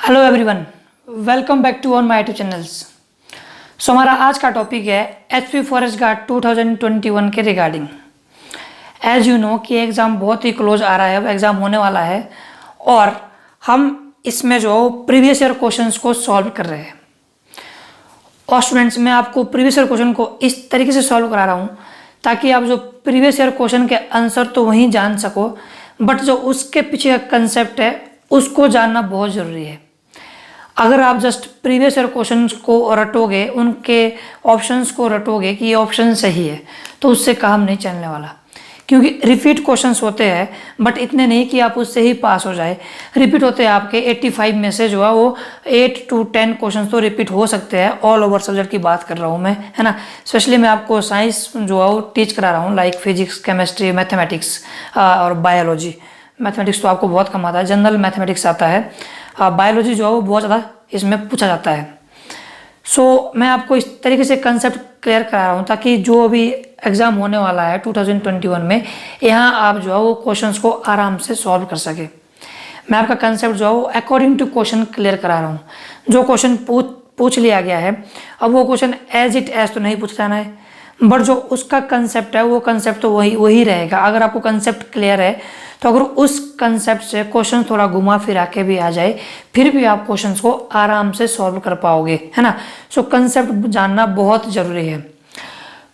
Hello everyone, welcome back to on my YouTube channels. So हमारा आज का topic है एचपी फॉरेस्ट गार्ड 2021 के रिगार्डिंग। एज यू नो कि एग्ज़ाम बहुत ही क्लोज आ रहा है, अब एग्ज़ाम होने वाला है और हम इसमें जो प्रीवियस ईयर क्वेश्चंस को सॉल्व कर रहे हैं। और स्टूडेंट्स, मैं आपको प्रीवियस ईयर क्वेश्चन को इस तरीके से सॉल्व करा रहा हूँ ताकि आप जो प्रीवियस ईयर क्वेश्चन के आंसर तो वहीं जान सको, बट जो उसके पीछे का कंसेप्ट है उसको जानना बहुत ज़रूरी है। अगर आप जस्ट प्रीवियस ईयर क्वेश्चंस को रटोगे, उनके ऑप्शंस को रटोगे कि ये ऑप्शन सही है, तो उससे काम नहीं चलने वाला। क्योंकि रिपीट क्वेश्चंस होते हैं, बट इतने नहीं कि आप उससे ही पास हो जाए। रिपीट होते हैं आपके 85 में से जो है वो 8 to 10 क्वेश्चन तो रिपीट हो सकते हैं। ऑल ओवर सब्जेक्ट की बात कर रहा हूँ मैं, है ना। स्पेशली मैं आपको साइंस जो है वो टीच करा रहा हूँ, लाइक फिजिक्स, केमिस्ट्री, मैथमेटिक्स और बायोलॉजी। मैथमेटिक्स तो आपको बहुत कम आता है, जनरल मैथमेटिक्स आता है। बायोलॉजी जो है वो बहुत ज़्यादा इसमें पूछा जाता है। सो मैं आपको इस तरीके से कंसेप्ट क्लियर करा रहा हूँ ताकि जो अभी एग्ज़ाम होने वाला है 2021 में, यहाँ आप जो है वो क्वेश्चंस को आराम से सॉल्व कर सके। मैं आपका कंसेप्ट जो है वो अकॉर्डिंग टू क्वेश्चन क्लियर करा रहा हूँ। जो क्वेश्चन पूछ लिया गया है, अब वो क्वेश्चन एज इट एज तो नहीं पूछ जाना है, बट जो उसका कंसेप्ट है वो कंसेप्ट तो वही रहेगा। अगर आपको कंसेप्ट क्लियर है तो अगर उस कंसेप्ट से क्वेश्चन थोड़ा घुमा फिरा के भी आ जाए, फिर भी आप क्वेश्चंस को आराम से सॉल्व कर पाओगे, है ना। सो कंसेप्ट जानना बहुत ज़रूरी है।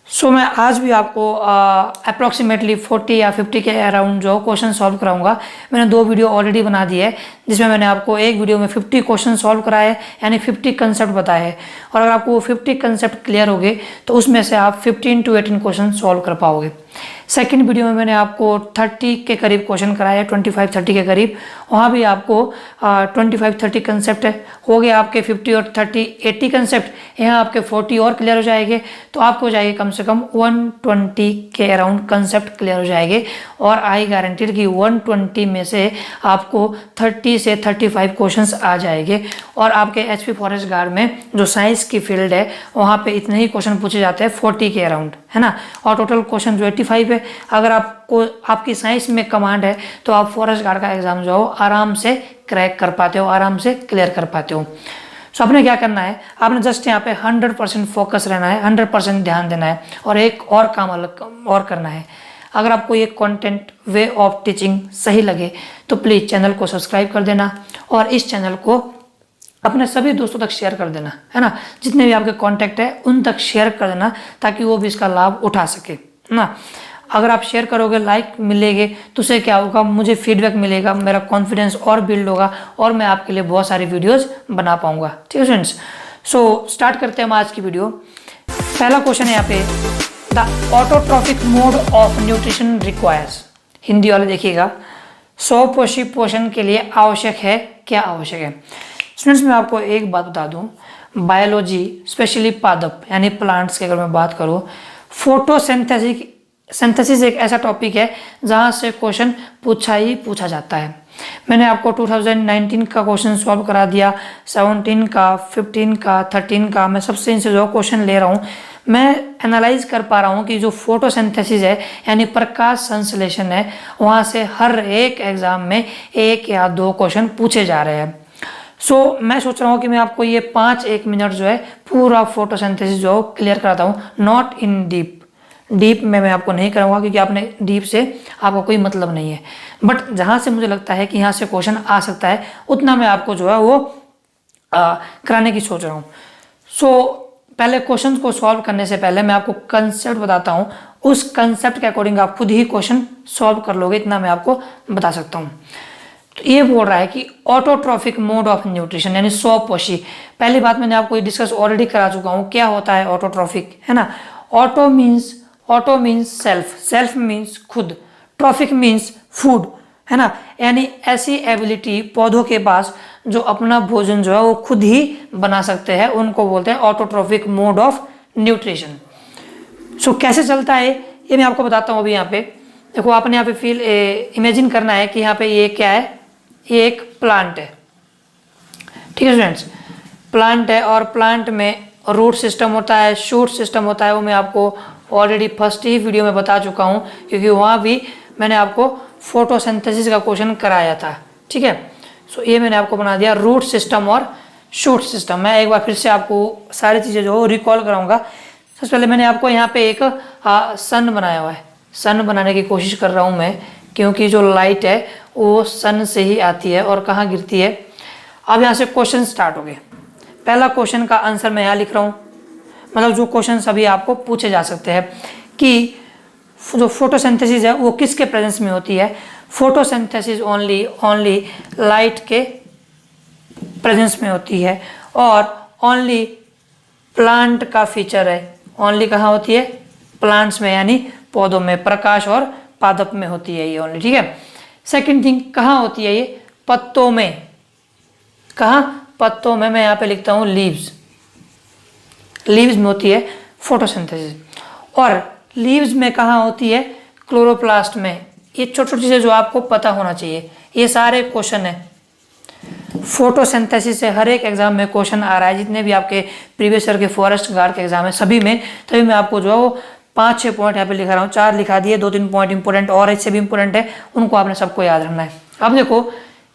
सो मैं आज भी आपको अप्रॉक्सीमेटली 40 या 50 के अराउंड जो क्वेश्चन सॉल्व कराऊंगा। मैंने 2 वीडियो ऑलरेडी बना दिए है, जिसमें मैंने आपको एक वीडियो में 50 क्वेश्चन सॉल्व कराए, यानी 50 कंसेप्ट बताए हैं। और अगर आपको वो 50 कंसेप्ट क्लियर हो गए तो उसमें से आप 15 to 18 क्वेश्चन सॉल्व कर पाओगे। सेकंड वीडियो में मैंने आपको 30 के करीब क्वेश्चन कराए, 25-30 के करीब। वहाँ भी आपको 25-30 कंसेप्ट हो गए आपके 50 और 30-80 कंसेप्ट। यहाँ आपके 40 और क्लियर हो जाएंगे, तो आपको हो जाएगी कम से कम 120 के अराउंड कंसेप्ट क्लियर हो जाएंगे। और आई गारंटीड कि 120 में से आपको 30 से 35 क्वेश्चंस आ जाएंगे। और आपके एचपी फॉरेस्ट गार्ड में जो साइंस की फील्ड है, वहाँ पे इतने ही क्वेश्चन पूछे जाते हैं 40 के अराउंड, है ना। और टोटल क्वेश्चन जो 85 है। अगर आपको आपकी साइंस में कमांड है तो आप फॉरेस्ट गार्ड का एग्जाम जो आराम से क्रैक कर पाते हो, आराम से क्लियर कर पाते हो। सो आपने क्या करना है, आपने जस्ट यहाँ पे 100% फोकस रहना है, 100% ध्यान देना है। और एक और काम अलग और करना है। अगर आपको ये कंटेंट, वे ऑफ टीचिंग सही लगे तो प्लीज़ चैनल को सब्सक्राइब कर देना और इस चैनल को अपने सभी दोस्तों तक शेयर कर देना, है ना। जितने भी आपके कॉन्टैक्ट है उन तक शेयर कर देना ताकि वो भी इसका लाभ उठा सके, है ना। अगर आप शेयर करोगे, लाइक मिलेंगे, तो उससे क्या होगा, मुझे फीडबैक मिलेगा, मेरा कॉन्फिडेंस और बिल्ड होगा और मैं आपके लिए बहुत सारी वीडियोस बना पाऊंगा। ठीक है स्टूडेंट्स, सो स्टार्ट करते हैं हम आज की वीडियो। पहला क्वेश्चन है यहाँ पे, the autotrophic mode of nutrition requires. Hindi वाले देखिएगा, 100 पोषण के लिए आवश्यक है, क्या आवश्यक है। स्टूडेंट्स, मैं आपको एक बात बता दूं, बायोलॉजी स्पेशली पादप यानी प्लांट्स की अगर मैं बात करूं, फोटोसिंथेसिस एक ऐसा टॉपिक है जहां से क्वेश्चन पूछा जाता है। मैंने आपको 2019 का क्वेश्चन सॉल्व करा दिया, 17 का, 15 का, 13 का। मैं सबसे इनसे जो क्वेश्चन ले रहा हूँ, मैं एनालाइज कर पा रहा हूँ कि जो फोटोसिंथेसिस है यानी प्रकाश संश्लेषण है, वहाँ से हर एक एग्जाम में 1 या 2 क्वेश्चन पूछे जा रहे हैं। सो मैं सोच रहा हूँ कि मैं आपको ये 5-1 मिनट जो है पूरा फोटोसिंथेसिस जो क्लियर कराता हूँ, नॉट इन डीप में मैं आपको नहीं कराऊंगा क्योंकि आपने डीप से आपको कोई मतलब नहीं है। बट जहाँ से मुझे लगता है कि यहाँ से क्वेश्चन आ सकता है, उतना मैं आपको जो है वो कराने की सोच रहा हूँ। सो पहले क्वेश्चन को सॉल्व करने से पहले मैं आपको कंसेप्ट बताता हूँ, उस कंसेप्ट के अकॉर्डिंग आप खुद ही क्वेश्चन सॉल्व कर लोगे, इतना मैं आपको बता सकता हूँ। तो ये बोल रहा है कि ऑटोट्रॉफिक मोड ऑफ न्यूट्रिशन यानी स्वपोषी। पहली बात मैंने आपको डिस्कस ऑलरेडी करा चुका हूँ, क्या होता है ऑटोट्रॉफिक, है ना। ऑटो मीन्स सेल्फ मीन्स खुद, ट्रॉफिक मीन्स फूड, है ना। यानी ऐसी एबिलिटी पौधों के पास जो अपना भोजन जो है वो खुद ही बना सकते हैं, उनको बोलते हैं ऑटोट्रॉफिक मोड ऑफ न्यूट्रिशन। सो कैसे चलता है ये मैं आपको बताता हूँ। अभी यहाँ पे देखो, आपने यहाँ पे इमेजिन करना है कि यहाँ पे ये क्या है, ये एक प्लांट है। ठीक है स्टूडेंट्स, प्लांट है और प्लांट में रूट सिस्टम होता है, शूट सिस्टम होता है। वो मैं आपको ऑलरेडी फर्स्ट ही वीडियो में बता चुका हूँ क्योंकि वहाँ भी मैंने आपको फोटोसिंथेसिस का क्वेश्चन कराया था। ठीक है, सो ये मैंने आपको बना दिया रूट सिस्टम और शूट सिस्टम। मैं एक बार फिर से आपको सारी चीज़ें जो रिकॉल कराऊंगा। सबसे पहले मैंने आपको यहाँ पे एक सन बनाया हुआ है। सन बनाने की कोशिश कर रहा हूँ मैं, क्योंकि जो लाइट है वो सन से ही आती है और कहाँ गिरती है। अब यहाँ से क्वेश्चन स्टार्ट हो गए। पहला क्वेश्चन का आंसर मैं यहाँ लिख रहा हूँ, मतलब जो क्वेश्चन अभी आपको पूछे जा सकते हैं कि जो फोटोसिंथेसिस है वो किसके प्रेजेंस में होती है। फोटोसिंथेसिस ओनली लाइट के प्रेजेंस में होती है और ओनली प्लांट का फीचर है। ओनली कहाँ होती है? प्लांट्स में, यानी पौधों में, प्रकाश और पादप में होती है ये ओनली। ठीक है। सेकंड थिंग, कहाँ होती है ये? पत्तों में। कहाँ? पत्तों में। मैं यहाँ पे लिखता हूँ लीव्स। लीव्स में होती है फोटोसिंथेसिस। और लीव्स में कहाँ होती है? क्लोरोप्लास्ट में। ये छोटी छोटी चीज़ें जो आपको पता होना चाहिए। ये सारे क्वेश्चन है फोटोसिंथेसिस से, हर एक एग्जाम में क्वेश्चन आ रहा है। जितने भी आपके प्रीवियस ईयर के फॉरेस्ट गार्ड के एग्जाम है सभी में, तभी मैं आपको जो है वो 5-6 पॉइंट यहाँ पे लिखा रहा हूँ। 4 लिखा दिए, 2-3 पॉइंट इंपॉर्टेंट और इससे भी इंपॉर्टेंट है, उनको आपने सबको याद रखना है। अब देखो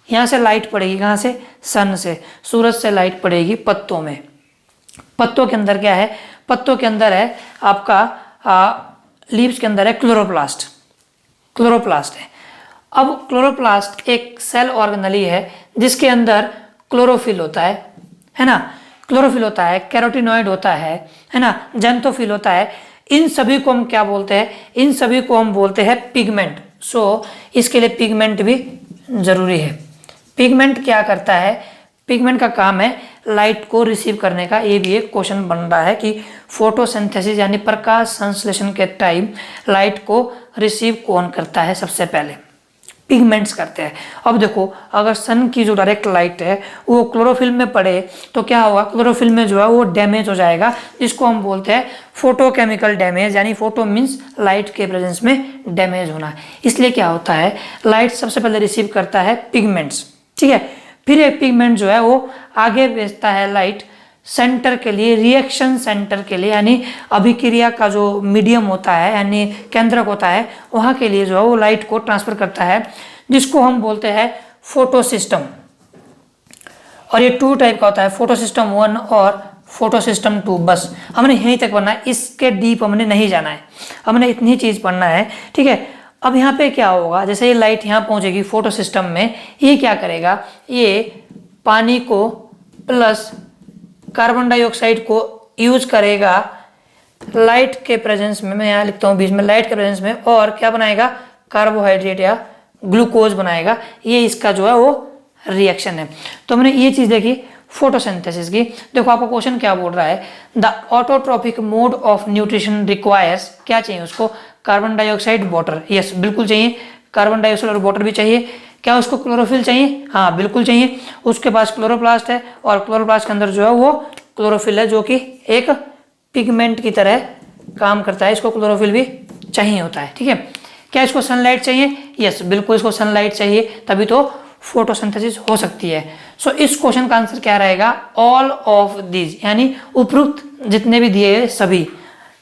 यहाँ से लाइट पड़ेगी, कहाँ से? सन से, सूरज से लाइट पड़ेगी पत्तों में। पत्तों के अंदर क्या है? पत्तों के अंदर है आपका लीव्स के अंदर है क्लोरोप्लास्ट। क्लोरोप्लास्ट है। अब क्लोरोप्लास्ट एक सेल ऑर्गेनेली है जिसके अंदर क्लोरोफिल होता है ना? क्लोरोफिल होता है, कैरोटिनॉइड होता है ना? जेंथोफिल होता है। इन सभी को हम क्या बोलते हैं? इन सभी को हम बोलते हैं पिगमेंट। सो इसके लिए पिगमेंट भी जरूरी है। पिगमेंट क्या करता है? पिगमेंट का काम है लाइट को रिसीव करने का। ये भी एक क्वेश्चन बन रहा है कि फोटोसिंथेसिस यानी प्रकाश संश्लेषण के टाइम लाइट को रिसीव कौन करता है? सबसे पहले पिगमेंट्स करते हैं। अब देखो, अगर सन की जो डायरेक्ट लाइट है वो क्लोरोफिल में पड़े तो क्या होगा? क्लोरोफिल में जो है वो डैमेज हो जाएगा, जिसको हम बोलते हैं फोटोकेमिकल डैमेज, यानी फोटो मीन्स लाइट के प्रेजेंस में डैमेज होना। इसलिए क्या होता है? लाइट सबसे पहले रिसीव करता है पिगमेंट्स। ठीक है। फिर एक पिगमेंट जो है वो आगे भेजता है लाइट सेंटर के लिए, रिएक्शन सेंटर के लिए, यानी अभिक्रिया का जो मीडियम होता है यानी केंद्रक होता है, वहाँ के लिए जो है वो लाइट को ट्रांसफर करता है, जिसको हम बोलते हैं फोटो सिस्टम। और ये 2 टाइप का होता है, फोटो सिस्टम 1 और फोटो सिस्टम 2। बस हमने यहीं तक पढ़ना है, इसके डीप हमने नहीं जाना है, हमने इतनी चीज़ पढ़ना है। ठीक है। अब यहाँ पे क्या होगा? जैसे ये लाइट यहाँ पहुँचेगी फोटो सिस्टम में, ये क्या करेगा? ये पानी को प्लस कार्बन डाइऑक्साइड को यूज करेगा लाइट के प्रेजेंस में। मैं यहाँ लिखता हूँ बीच में लाइट के प्रेजेंस में, और क्या बनाएगा? कार्बोहाइड्रेट या ग्लूकोज बनाएगा। ये इसका जो है वो रिएक्शन है। तो हमने ये चीज़ देखी फोटोसिंथेसिस की। देखो आपका क्वेश्चन क्या बोल रहा है? The autotrophic mode of nutrition requires, क्या चाहिए उसको? Carbon dioxide, water. यस, बिल्कुल चाहिए। कार्बन डाइऑक्साइड और वाटर भी चाहिए। क्या उसको क्लोरोफिल चाहिए? हाँ, बिल्कुल चाहिए। उसके पास क्लोरोप्लास्ट है और क्लोरोप्लास्ट के अंदर जो है वो क्लोरोफिल है, जो कि एक पिगमेंट की तरह काम करता है। इसको क्लोरोफिल भी चाहिए होता है। ठीक है। क्या इसको सनलाइट चाहिए? यस, बिल्कुल इसको सनलाइट चाहिए, तभी तो फोटोसिंथेसिस हो सकती है। सो इस क्वेश्चन का आंसर क्या रहेगा? ऑल ऑफ दीज, यानी उपरोक्त जितने भी दिए हुए सभी,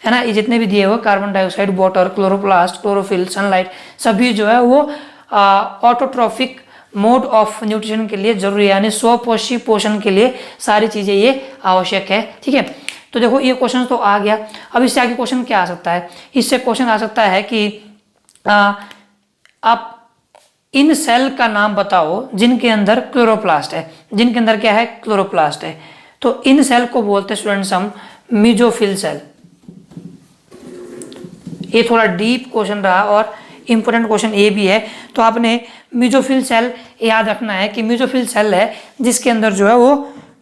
है ना, ये जितने भी दिए हुए carbon dioxide, water, chloroplast, chlorophyll, sunlight, सभी जो है वो ऑटोट्रॉफिक मोड ऑफ न्यूट्रिशन के लिए जरूरी है, यानी स्वपोषी पोषण के लिए सारी चीजें ये आवश्यक है। ठीक है। तो देखो ये क्वेश्चन तो आ गया। अब इससे आगे क्वेश्चन क्या आ सकता है? इससे क्वेश्चन आ सकता है कि आप इन सेल का नाम बताओ जिनके अंदर क्लोरोप्लास्ट है। जिनके अंदर क्या है? क्लोरोप्लास्ट है। तो इन सेल को बोलते हैं स्टूडेंट्स हम मीजोफिल सेल। ये थोड़ा डीप क्वेश्चन रहा और इंपॉर्टेंट क्वेश्चन ये भी है। तो आपने मीजोफिल सेल याद रखना है कि मीजोफिल सेल है जिसके अंदर जो है वो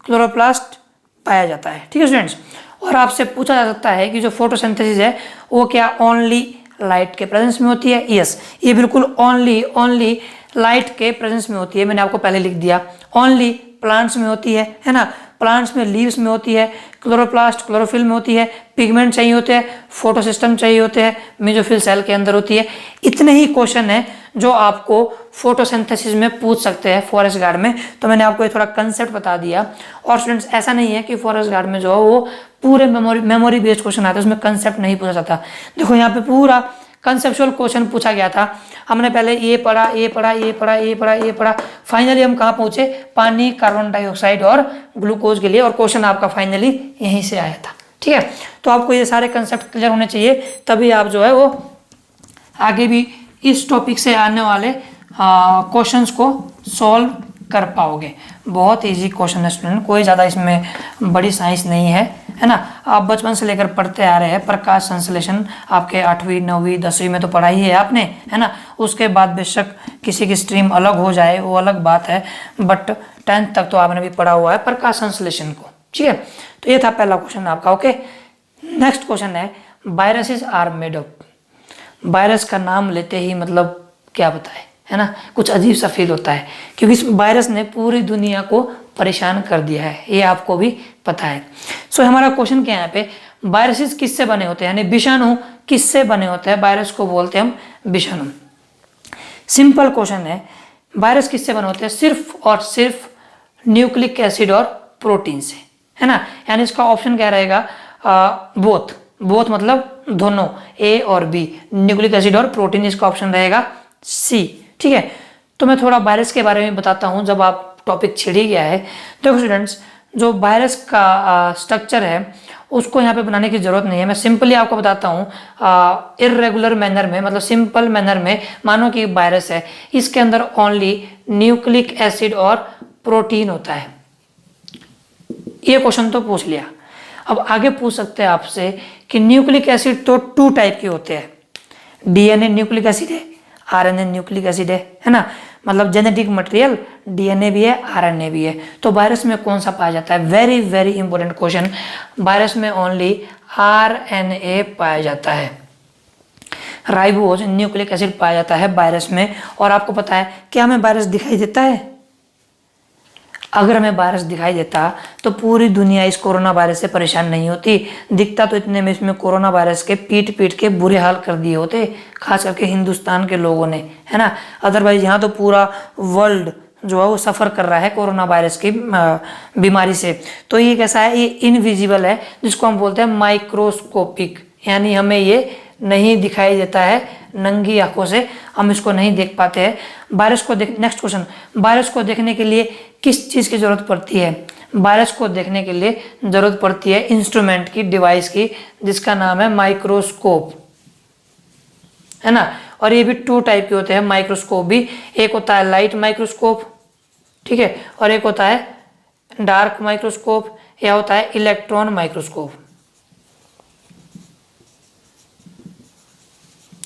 क्लोरोप्लास्ट पाया जाता है। ठीक है स्टूडेंट्स। और आपसे पूछा जा सकता है कि जो फोटोसिंथेसिस है वो क्या ओनली लाइट के प्रेजेंस में होती है? यस, ये बिल्कुल ओनली लाइट के प्रेजेंस में होती है। मैंने आपको पहले लिख दिया। ओनली प्लांट्स में होती है ना? प्लांट्स में लीव्स में होती है, क्लोरोप्लास्ट क्लोरोफिल में होती है, पिगमेंट चाहिए होते हैं, फोटोसिस्टम चाहिए होते हैं, मेसोफिल सेल के अंदर होती है। इतने ही क्वेश्चन है जो आपको फोटोसिंथेसिस में पूछ सकते हैं फॉरेस्ट गार्ड में। तो मैंने आपको ये थोड़ा कंसेप्ट बता दिया। और स्टूडेंट्स ऐसा नहीं है कि फॉरेस्ट गार्ड में जो है वो पूरे मेमोरी बेस्ड क्वेश्चन आते हैं, उसमें कंसेप्ट नहीं पूछा जाता। देखो यहाँ पे पूरा कंसेप्चुअल क्वेश्चन पूछा गया था। हमने पहले ये पढ़ा, ये पढ़ा, ये पढ़ा, ये पढ़ा, ये पढ़ा, फाइनली हम कहाँ पहुंचे, पानी, कार्बन डाइऑक्साइड और ग्लूकोज के लिए, और क्वेश्चन आपका फाइनली यहीं से आया था। ठीक है, तो आपको ये सारे कंसेप्ट क्लियर होने चाहिए, तभी आप जो है वो आगे भी इस टॉपिक से आने वाले क्वेश्चंस को सॉल्व कर पाओगे। बहुत इजी क्वेश्चन है स्टूडेंट, कोई ज़्यादा इसमें बड़ी साइंस नहीं है ना। आप बचपन से लेकर पढ़ते आ रहे हैं, प्रकाश संश्लेषण आपके 8वीं 9वीं 10वीं में तो पढ़ाई है आपने, है ना। उसके बाद बेशक किसी की स्ट्रीम अलग हो जाए वो अलग बात है, बट 10th तक तो आपने भी पढ़ा हुआ है प्रकाश संश्लेषण को। ठीक है, तो ये था पहला क्वेश्चन आपका। ओके, नेक्स्ट क्वेश्चन है, viruses are made of. Virus का नाम लेते ही मतलब क्या बताए, है ना, कुछ अजीब सा फील होता है, क्योंकि इस वायरस ने पूरी दुनिया को परेशान कर दिया है, ये आपको भी पता है। सो हमारा क्वेश्चन क्या है यहाँ पे, वायरसेस किससे बने होते हैं, यानी विषाणु किससे बने होते हैं, वायरस को बोलते हैं हम विषाणु। सिंपल क्वेश्चन है, वायरस किससे बने होते हैं, सिर्फ और सिर्फ न्यूक्लिक एसिड और प्रोटीन से, है ना। यानी इसका ऑप्शन क्या रहेगा, बोथ। बोथ मतलब दोनों, ए और बी, न्यूक्लिक एसिड और प्रोटीन, इसका ऑप्शन रहेगा सी। ठीक है, तो मैं थोड़ा वायरस के बारे में बताता हूं, जब आप टॉपिक छिड़ ही गया है। देखो स्टूडेंट्स, जो वायरस का स्ट्रक्चर है उसको यहाँ पे बनाने की जरूरत नहीं है, मैं सिंपली आपको बताता हूँ। इर्रेगुलर मैनर में, मतलब सिंपल मैनर में, मानो कि वायरस है, इसके अंदर ओनली न्यूक्लिक एसिड और प्रोटीन होता है। ये क्वेश्चन तो पूछ लिया। अब आगे पूछ सकते हैं आपसे कि न्यूक्लिक एसिड तो 2 टाइप के होते हैं, डीएनए न्यूक्लिक एसिड है, आरएनए न्यूक्लिक एसिड है ना। मतलब जेनेटिक मटेरियल डीएनए भी है, आरएनए भी है। तो वायरस में कौन सा पाया जाता है, very very important question, virus में ओनली आरएनए पाया जाता है, राइबोज न्यूक्लिक एसिड पाया जाता है वायरस में। और आपको पता है क्या हमें वायरस दिखाई देता है, अगर हमें वायरस दिखाई देता तो पूरी दुनिया इस कोरोना वायरस से परेशान नहीं होती। दिखता तो इतने में इसमें कोरोना वायरस के पीट पीट के बुरे हाल कर दिए होते, खास करके हिंदुस्तान के लोगों ने, है ना। अदरवाइज यहाँ तो पूरा वर्ल्ड जो है वो सफ़र कर रहा है कोरोना वायरस की बीमारी से। तो ये कैसा है, ये इनविजिबल है, जिसको हम बोलते हैं माइक्रोस्कोपिक, यानी हमें ये नहीं दिखाई देता है, नंगी आंखों से हम इसको नहीं देख पाते हैं। वायरस को नेक्स्ट क्वेश्चन, वायरस को देखने के लिए किस चीज़ की जरूरत पड़ती है, वायरस को देखने के लिए जरूरत पड़ती है इंस्ट्रूमेंट की, डिवाइस की, जिसका नाम है माइक्रोस्कोप, है ना। और ये भी 2 टाइप के होते हैं माइक्रोस्कोप भी, एक होता है लाइट माइक्रोस्कोप, ठीक है, और एक होता है डार्क माइक्रोस्कोप, या होता है इलेक्ट्रॉन माइक्रोस्कोप।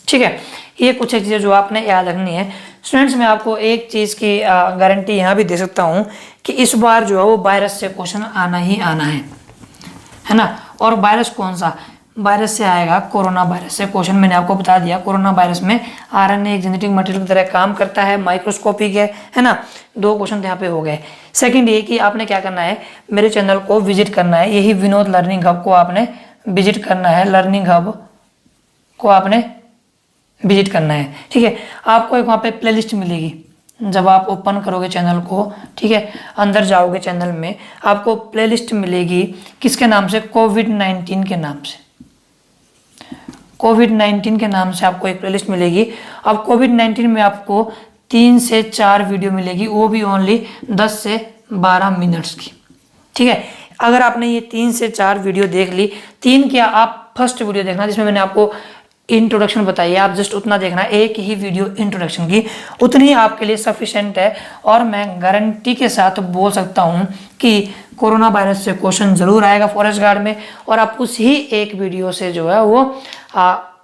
ठीक है, ये कुछ एक चीज़ें जो आपने याद रखनी है। स्टूडेंट्स, मैं आपको एक चीज़ की गारंटी यहाँ भी दे सकता हूँ कि इस बार जो है वो वायरस से क्वेश्चन आना ही आना है ना। और वायरस कौन सा, वायरस से आएगा, कोरोना वायरस से क्वेश्चन। मैंने आपको बता दिया, कोरोना वायरस में आरएनए एक जेनेटिक मटेरियल की तरह काम करता है, माइक्रोस्कोपिक है ना। 2 क्वेश्चन यहाँ पे हो गए। सेकंड ये कि आपने क्या करना है, मेरे चैनल को विजिट करना है, यही विनोद लर्निंग हब को आपने विजिट करना है, लर्निंग हब को आपने विजिट करना है। ठीक है, आपको एक वहाँ पे प्लेलिस्ट मिलेगी, जब आप ओपन करोगे चैनल को, ठीक है, अंदर जाओगे चैनल में, आपको प्लेलिस्ट मिलेगी किसके नाम से, कोविड-19 के नाम से, कोविड-19 के नाम से आपको एक प्लेलिस्ट मिलेगी। अब कोविड-19 में आपको 3 से 4 वीडियो मिलेगी, वो भी ओनली 10 से 12 मिनट्स की। ठीक है, अगर आपने ये 3 से 4 वीडियो देख ली, 3 क्या, आप फर्स्ट वीडियो देखना जिसमें मैंने आपको इंट्रोडक्शन बताइए, आप जस्ट उतना देखना, एक ही वीडियो इंट्रोडक्शन की, उतनी आपके लिए सफिशेंट है। और मैं गारंटी के साथ बोल सकता हूं कि कोरोना वायरस से क्वेश्चन जरूर आएगा फॉरेस्ट गार्ड में, और आप उस ही एक वीडियो से जो है वो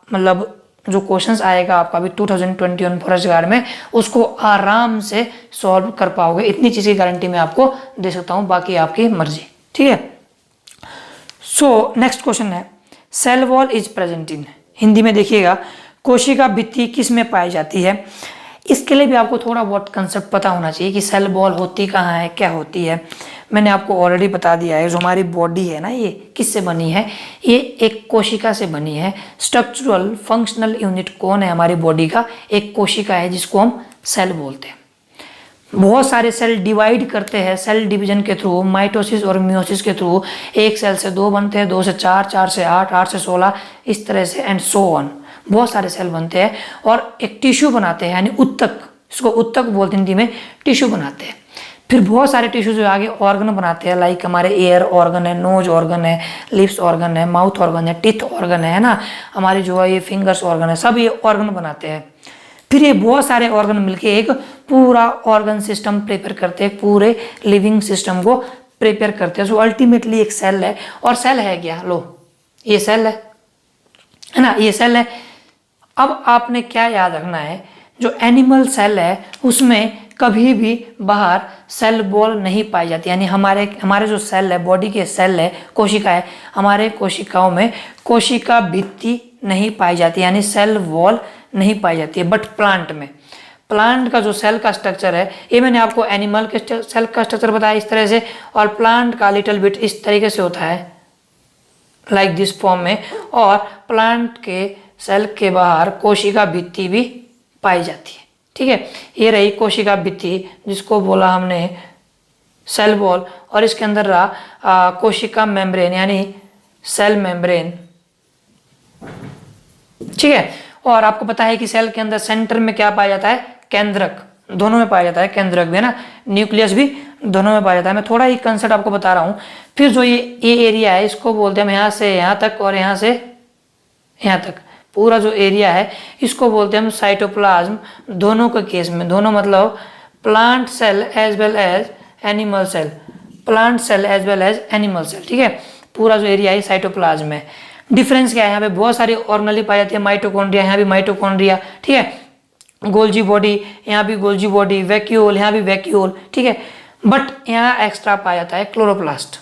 मतलब जो क्वेश्चंस आएगा आपका भी 2021 फॉरेस्ट गार्ड में, उसको आराम से सॉल्व कर पाओगे। इतनी चीज़ की गारंटी मैं आपको दे सकता हूँ, बाकी आपकी मर्जी। ठीक है, सो नेक्स्ट क्वेश्चन है, cell wall is present in, Hindi में देखिएगा, कोशिका भित्ति किस में पाई जाती है। इसके लिए भी आपको थोड़ा बहुत कंसेप्ट पता होना चाहिए कि सेल वॉल होती कहाँ है, क्या होती है। मैंने आपको ऑलरेडी बता दिया है, जो हमारी बॉडी है ना, ये किससे बनी है, ये एक कोशिका से बनी है। स्ट्रक्चरल फंक्शनल यूनिट कौन है हमारी बॉडी का, एक कोशिका है, जिसको हम सेल बोलते हैं। बहुत सारे सेल डिवाइड करते हैं, सेल डिवीजन के थ्रू, माइटोसिस और मियोसिस के थ्रू, एक सेल से 2 बनते हैं, 2 से 4, 4 से 8, 8 से 16, इस तरह से एंड सो ऑन। बहुत सारे सेल बनते हैं और एक टिश्यू बनाते हैं, यानी उत्तक, इसको उत्तक बोलते हैं हिंदी में, टिश्यू बनाते हैं। फिर बहुत सारे टिश्यू जो आगे ऑर्गन बनाते हैं, लाइक हमारे एयर ऑर्गन है, नोज ऑर्गन है, लिप्स ऑर्गन है, माउथ ऑर्गन है, टीथ ऑर्गन है ना, हमारी जो है ये फिंगर्स ऑर्गन है, सब ये ऑर्गन बनाते हैं। फिर ये बहुत सारे ऑर्गन मिलके एक पूरा ऑर्गन सिस्टम प्रिपेयर करते हैं, पूरे लिविंग सिस्टम को प्रिपेयर करते हैं। सो अल्टीमेटली एक सेल है, और सेल है क्या, लो ये सेल है ना, ये सेल है। अब आपने क्या याद रखना है, जो एनिमल सेल है उसमें कभी भी बाहर सेल वॉल नहीं पाई जाती, यानी हमारे जो सेल है, बॉडी के सेल है, कोशिका है, हमारे कोशिकाओं में कोशिका भित्ति नहीं पाई जाती, यानी सेल वॉल नहीं पाई जाती है। बट प्लांट में, प्लांट का जो सेल का स्ट्रक्चर है, ये मैंने आपको एनिमल के सेल का स्ट्रक्चर बताया इस तरह से, और प्लांट का लिटिल बिट इस तरीके से होता है, लाइक दिस फॉर्म में। और प्लांट के सेल के बाहर कोशिका भित्ति भी पाई जाती है, ठीक है। ये रही कोशिका भित्ति, जिसको बोला हमने सेल वॉल, और इसके अंदर रहा कोशिका मेम्ब्रेन, यानी सेल मेम्ब्रेन, ठीक है। और आपको पता है कि सेल के अंदर सेंटर में क्या पाया जाता है, केंद्रक, दोनों में पाया जाता है, केंद्रक भी है ना, न्यूक्लियस भी दोनों में पाया जाता है। मैं थोड़ा ही कंसेप्ट आपको बता रहा हूँ। फिर जो ये एरिया है, इसको बोलते हैं हम यहाँ से यहाँ तक और यहाँ से यहाँ तक, पूरा जो एरिया है इसको बोलते हैं हम साइटोप्लाज्म। दोनों के केस में, दोनों मतलब plant cell as well as animal cell, plant cell as well as animal cell, ठीक है। पूरा जो एरिया है साइटोप्लाज्म में। डिफरेंस क्या है, यहाँ पे बहुत सारी ऑर्गेनेली पाई जाती है, माइटोकॉन्ड्रिया, यहाँ भी माइटोकॉन्ड्रिया, ठीक है। गोल्जी बॉडी, यहाँ भी गोल्जी बॉडी, वैक्यूल, यहाँ भी वैक्यूल, ठीक है। बट यहाँ एक्स्ट्रा पाया जाता है क्लोरोप्लास्ट।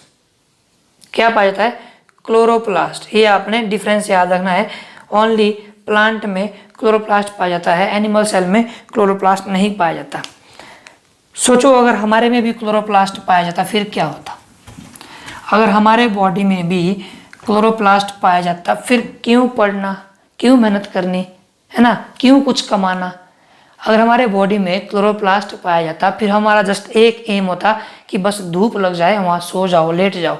क्या पाया जाता है, क्लोरोप्लास्ट। ये आपने डिफरेंस याद रखना है। ओनली प्लांट में क्लोरोप्लास्ट पाया जाता है, एनिमल सेल में क्लोरोप्लास्ट नहीं पाया जाता। सोचो अगर हमारे में भी क्लोरोप्लास्ट पाया जाता फिर क्या होता। अगर हमारे बॉडी में भी क्लोरोप्लास्ट पाया जाता फिर क्यों पढ़ना, क्यों मेहनत करनी, है ना, क्यों कुछ कमाना। अगर हमारे बॉडी में क्लोरोप्लास्ट पाया जाता फिर हमारा जस्ट एक एम होता कि बस धूप लग जाए, वहाँ सो जाओ, लेट जाओ।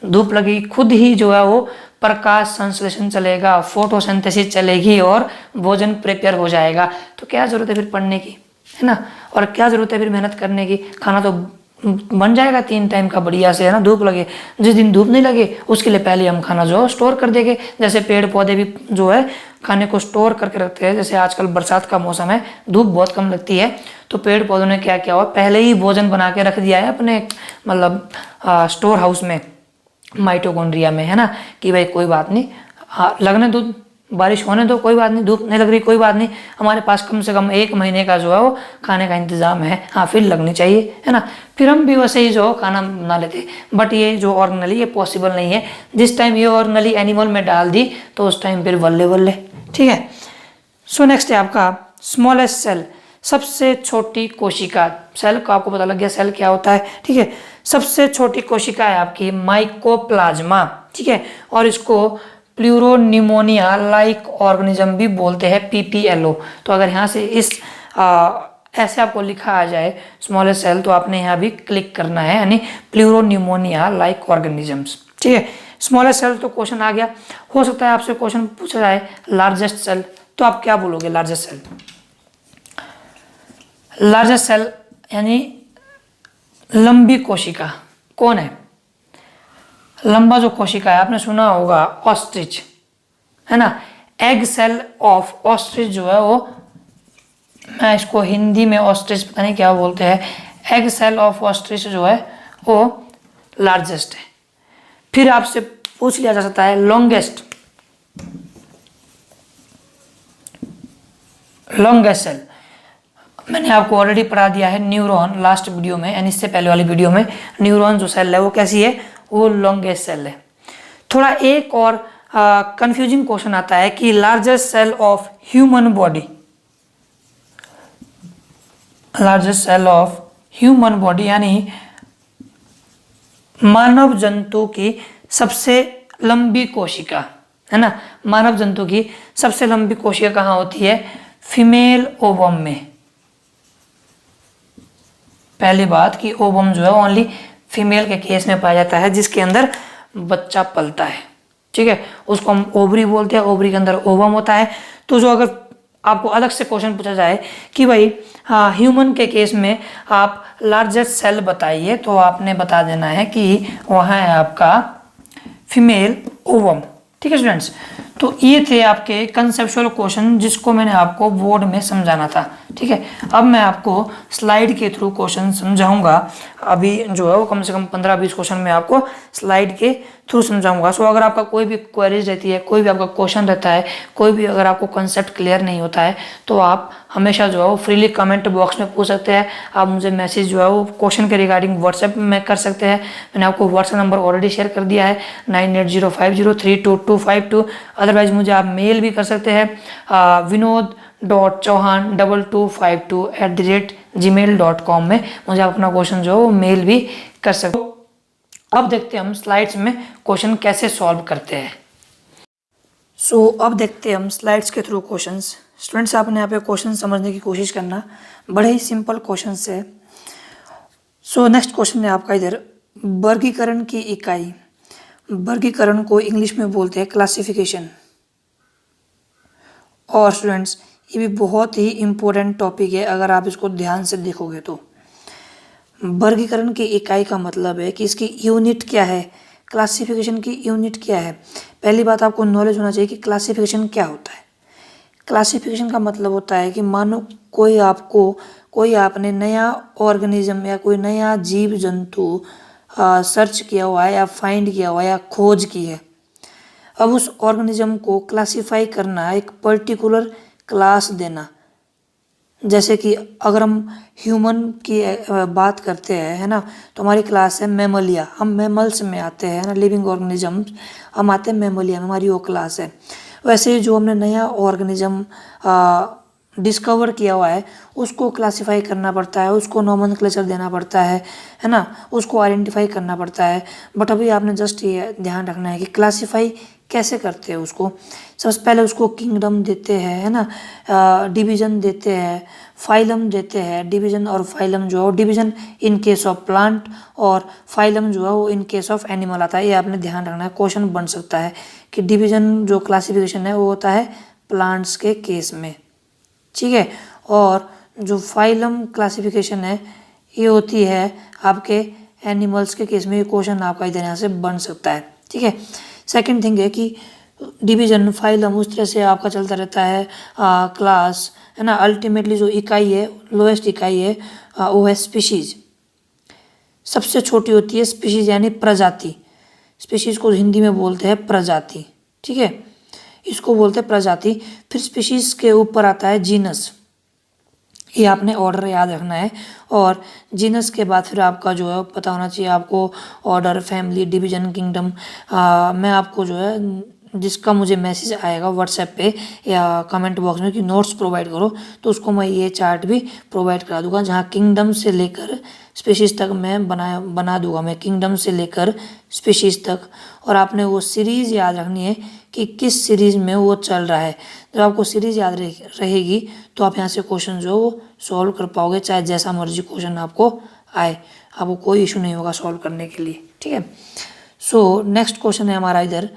धूप लगी, खुद ही जो है वो प्रकाश संश्लेषण चलेगा, फोटोसिंथेसिस चलेगी और भोजन प्रिपेयर हो जाएगा। तो क्या जरूरत है फिर पढ़ने की, है ना, और क्या जरूरत है फिर मेहनत करने की। खाना तो बन जाएगा 3 टाइम का बढ़िया से, है ना। धूप लगे, जिस दिन धूप नहीं लगे उसके लिए पहले हम खाना जो स्टोर कर देंगे। जैसे पेड़ पौधे भी जो है खाने को स्टोर करके रखते हैं। जैसे आजकल बरसात का मौसम है, धूप बहुत कम लगती है, तो पेड़ पौधों ने क्या किया हुआ, पहले ही भोजन बना के रख दिया है अपने मतलब स्टोर हाउस में, माइटोकॉन्ड्रिया में, है ना, कि भाई कोई बात नहीं, लगने दो, बारिश होने दो, कोई बात नहीं, धूप नहीं लग रही कोई बात नहीं, हमारे पास कम से कम 1 महीने का जो है वो खाने का इंतजाम है, हाँ फिर लगनी चाहिए, है ना। फिर हम भी वैसे ही जो खाना बना लेते। बट ये जो ऑर्गेनली ये पॉसिबल नहीं है। जिस टाइम ये ऑर्गेनली एनिमल में डाल दी तो उस टाइम फिर बल्ले बल्ले, ठीक है। सो नेक्स्ट है आपका स्मॉलेस्ट सेल, सबसे छोटी कोशिका। सेल को आपको पता लग गया सेल क्या होता है, ठीक है। सबसे छोटी कोशिका है आपकी माइकोप्लाज्मा, ठीक है। और इसको प्लूरोनिमोनिया लाइक ऑर्गेनिज्म भी बोलते हैं, PPLO। तो अगर यहाँ से इस ऐसे आपको लिखा आ जाए स्मॉलेस्ट सेल, तो आपने यहाँ भी क्लिक करना है, यानी प्लूरोनिमोनिया लाइक ऑर्गेनिजम्स, ठीक है। स्मॉलेस्ट सेल तो क्वेश्चन आ गया। हो सकता है आपसे क्वेश्चन पूछा जाए लार्जेस्ट सेल, तो आप क्या बोलोगे लार्जेस्ट सेल। लार्जेस्ट सेल यानी लंबी कोशिका कौन है, लंबा जो कोशिका है, आपने सुना होगा ऑस्ट्रिच, है ना। एग सेल ऑफ ऑस्ट्रिच जो है वो, मैं इसको हिंदी में ऑस्ट्रिच पता नहीं क्या बोलते हैं, एग सेल ऑफ ऑस्ट्रिच जो है वो लार्जेस्ट है। फिर आपसे पूछ लिया जा सकता है लॉन्गेस्ट सेल। मैंने आपको ऑलरेडी पढ़ा दिया है न्यूरॉन लास्ट वीडियो में, यानी इससे पहले वाली वीडियो में। न्यूरॉन जो सेल है वो कैसी है, वो लॉन्गेस्ट सेल है। थोड़ा एक और कंफ्यूजिंग क्वेश्चन आता है कि largest cell of human body, largest cell of human body यानी मानव जंतु की सबसे लंबी कोशिका, है ना। मानव जंतु की सबसे लंबी कोशिका कहाँ होती है, फीमेल ओवम में। पहली बात कि ओवम जो है ओनली फीमेल के केस में पाया जाता है, जिसके अंदर बच्चा पलता है, ठीक है, उसको हम ओवरी बोलते हैं, ओवरी के अंदर ओवम होता है। तो जो अगर आपको अलग से क्वेश्चन पूछा जाए कि भाई हाँ ह्यूमन के केस में आप लार्जेस्ट सेल बताइए, तो आपने बता देना है कि वहाँ है आपका फीमेल ओवम। ठीक है स्टूडेंट्स, तो ये थे आपके कंसेप्चुअल क्वेश्चन जिसको मैंने आपको बोर्ड में समझाना था। ठीक है, अब मैं आपको स्लाइड के थ्रू क्वेश्चन समझाऊंगा। अभी जो है वो कम से कम 15-20 क्वेश्चन मैं आपको स्लाइड के थ्रू समझाऊंगा। सो अगर आपका कोई भी क्वेरीज रहती है, कोई भी आपका क्वेश्चन रहता है, कोई भी अगर आपको कॉन्सेप्ट क्लियर नहीं होता है, तो आप हमेशा जो है वो फ्रीली कमेंट बॉक्स में पूछ सकते हैं। आप मुझे मैसेज जो है वो क्वेश्चन के रिगार्डिंग व्हाट्सएप में कर सकते हैं। मैंने आपको व्हाट्सएप नंबर ऑलरेडी शेयर कर दिया है 9805032252। अदरवाइज मुझे आप मेल भी कर सकते हैं vinod.chauhan2252@gmail.com में मुझे आप अपना क्वेश्चन जो है वो मेल भी कर सकते हो। अब देखते हैं हम स्लाइड्स में क्वेश्चन कैसे सॉल्व करते हैं। सो अब देखते हैं हम स्लाइड्स के थ्रू क्वेश्चंस। स्टूडेंट्स आपने यहाँ पे क्वेश्चन समझने की कोशिश करना, बड़े ही सिंपल क्वेश्चंस है। सो नेक्स्ट क्वेश्चन है आपका इधर, वर्गीकरण की इकाई। वर्गीकरण को इंग्लिश में बोलते हैं क्लासिफिकेशन। और स्टूडेंट्स ये भी बहुत ही इम्पोर्टेंट टॉपिक है अगर आप इसको ध्यान से देखोगे तो। वर्गीकरण की इकाई का मतलब है कि इसकी यूनिट क्या है, क्लासिफिकेशन की यूनिट क्या है। पहली बात आपको नॉलेज होना चाहिए कि क्लासिफिकेशन क्या होता है। क्लासिफिकेशन का मतलब होता है कि मानो कोई आपने नया ऑर्गेनिज्म या कोई नया जीव जंतु सर्च किया हुआ है या फाइंड किया हुआ है या खोज की है। अब उस ऑर्गेनिज्म को क्लासिफाई करना, एक पर्टिकुलर क्लास देना। जैसे कि अगर हम ह्यूमन की बात करते हैं, है ना, तो हमारी क्लास है मैमलिया। हम मैमल्स में आते हैं ना, लिविंग ऑर्गेनिज्म हम आते हैं मैमलिया में, हमारी वो क्लास है। वैसे ही जो हमने नया ऑर्गेनिज्म डिस्कवर किया हुआ है उसको क्लासिफाई करना पड़ता है, उसको नोमेनक्लेचर देना पड़ता है ना, उसको आइडेंटिफाई करना पड़ता है। बट अभी आपने जस्ट ये ध्यान रखना है कि क्लासिफाई कैसे करते हैं उसको। सबसे पहले उसको किंगडम देते हैं, है ना, डिवीजन देते हैं, फाइलम देते हैं। डिवीजन और फाइलम जो है, division in case of plant और फाइलम जो है वो इन केस ऑफ एनिमल आता है। ये आपने ध्यान रखना है, क्वेश्चन बन सकता है कि डिवीजन जो क्लासिफिकेशन है वो होता है प्लांट्स के केस में। ठीक है, और जो फाइलम क्लासिफिकेशन है ये होती है आपके एनिमल्स के केस में। ये क्वेश्चन आपका इधर यहाँ से बन सकता है। ठीक है, सेकंड थिंग है कि डिवीजन फाइलम उस तरह से आपका चलता रहता है, क्लास, है ना। अल्टीमेटली जो इकाई है, लोएस्ट इकाई है, वो है स्पीशीज। सबसे छोटी होती है स्पीशीज यानी प्रजाति। स्पीशीज को हिंदी में बोलते हैं प्रजाति। ठीक है, इसको बोलते हैं प्रजाति। फिर स्पीशीज के ऊपर आता है जीनस। ये आपने ऑर्डर याद रखना है। और जीनस के बाद फिर आपका जो है पता होना चाहिए आपको ऑर्डर, फैमिली, डिवीजन, किंगडम। मैं आपको जो है जिसका मुझे मैसेज आएगा व्हाट्सएप पे या कमेंट बॉक्स में कि नोट्स प्रोवाइड करो, तो उसको मैं ये चार्ट भी प्रोवाइड करा दूंगा जहाँ किंगडम से लेकर स्पीशीज़ तक मैं बना दूंगा। मैं किंगडम से लेकर स्पीशीज़ तक। और आपने वो सीरीज़ याद रखनी है कि किस सीरीज़ में वो चल रहा है। जब आपको सीरीज़ याद रहेगी तो आप यहाँ से क्वेश्चन जो है वो सॉल्व कर पाओगे, चाहे जैसा मर्जी क्वेश्चन आपको आए, आपको कोई इशू नहीं होगा सॉल्व करने के लिए। ठीक है, सो नेक्स्ट क्वेश्चन है हमारा इधर,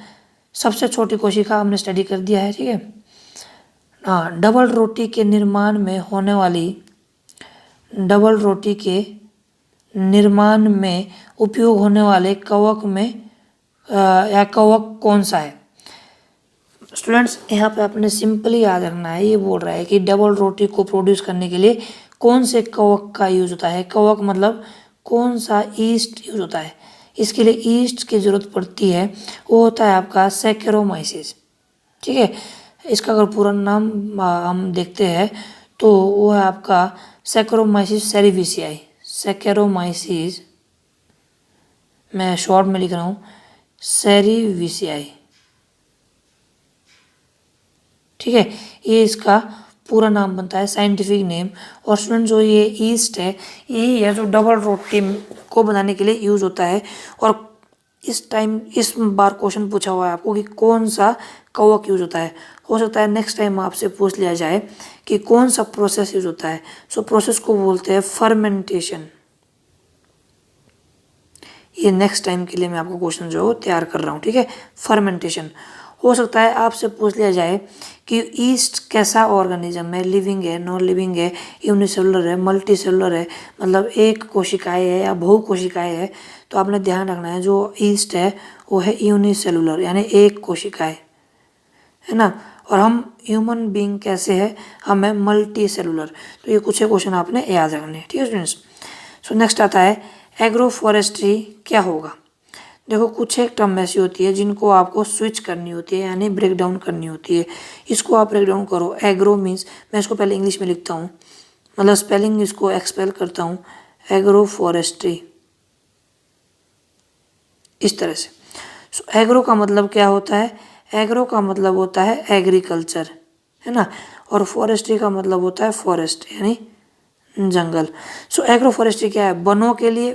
सबसे छोटी कोशिका हमने स्टडी कर दिया है। ठीक है, हाँ, डबल रोटी के निर्माण में उपयोग होने वाले कवक में या कवक कौन सा है। स्टूडेंट्स यहाँ पे आपने सिंपली याद रखना है, ये बोल रहा है कि डबल रोटी को प्रोड्यूस करने के लिए कौन से कवक का यूज होता है। कवक मतलब कौन सा ईस्ट यूज होता है। इसके लिए ईस्ट की ज़रूरत पड़ती है, वो होता है आपका सैकेरोमाइसिस। ठीक है, इसका अगर पूरा नाम हम देखते हैं तो वो है आपका सैकेरोमाइसिस सेरिविसियाई। सैकेरोमाइसिस, मैं शॉर्ट में लिख रहा हूँ, सेरिविसियाई। ठीक है, ये इसका पूरा नाम बनता है, साइंटिफिक नेम। और स्टूडेंट जो ये ईस्ट है यही है जो डबल रोटी को बनाने के लिए यूज़ होता है। और इस बार क्वेश्चन पूछा हुआ है आपको कि कौन सा कवक यूज होता है। हो सकता है नेक्स्ट टाइम आपसे पूछ लिया जाए कि कौन सा प्रोसेस यूज होता है। सो प्रोसेस को बोलते हैं फर्मेंटेशन। ये नेक्स्ट टाइम के लिए मैं आपको क्वेश्चन जो है वो तैयार कर रहा हूँ, ठीक है। फर्मेंटेशन हो सकता है आपसे पूछ लिया जाए कि ईस्ट कैसा ऑर्गेनिज्म है, लिविंग है, नॉन लिविंग है, यूनिसेलुलर है, मल्टी सेलुलर है, मतलब एक कोशिकाएं है या बहु कोशिकाएं है। तो आपने ध्यान रखना है जो ईस्ट है वो है यूनिसेलुलर यानी एक कोशिकाएं, है ना। और हम ह्यूमन बीइंग कैसे है, हम है मल्टी सेलुलर। तो ये कुछ क्वेश्चन आपने याद रखने हैं, ठीक है स्टूडेंट्स। सो नेक्स्ट आता है एग्रो फॉरेस्ट्री क्या होगा। देखो कुछ एक टर्म ऐसी होती है जिनको आपको स्विच करनी होती है यानी ब्रेक डाउन करनी होती है। इसको आप ब्रेक डाउन करो। एग्रो मीन्स, मैं इसको पहले इंग्लिश में लिखता हूँ, मतलब स्पेलिंग इसको एक्सपेल करता हूँ, एग्रो फॉरेस्ट्री इस तरह से। सो एग्रो का मतलब क्या होता है, एग्रो का मतलब होता है एग्रीकल्चर, है ना। और फॉरेस्ट्री का मतलब होता है फॉरेस्ट यानी जंगल। सो एग्रो फॉरेस्ट्री क्या है, वनों के लिए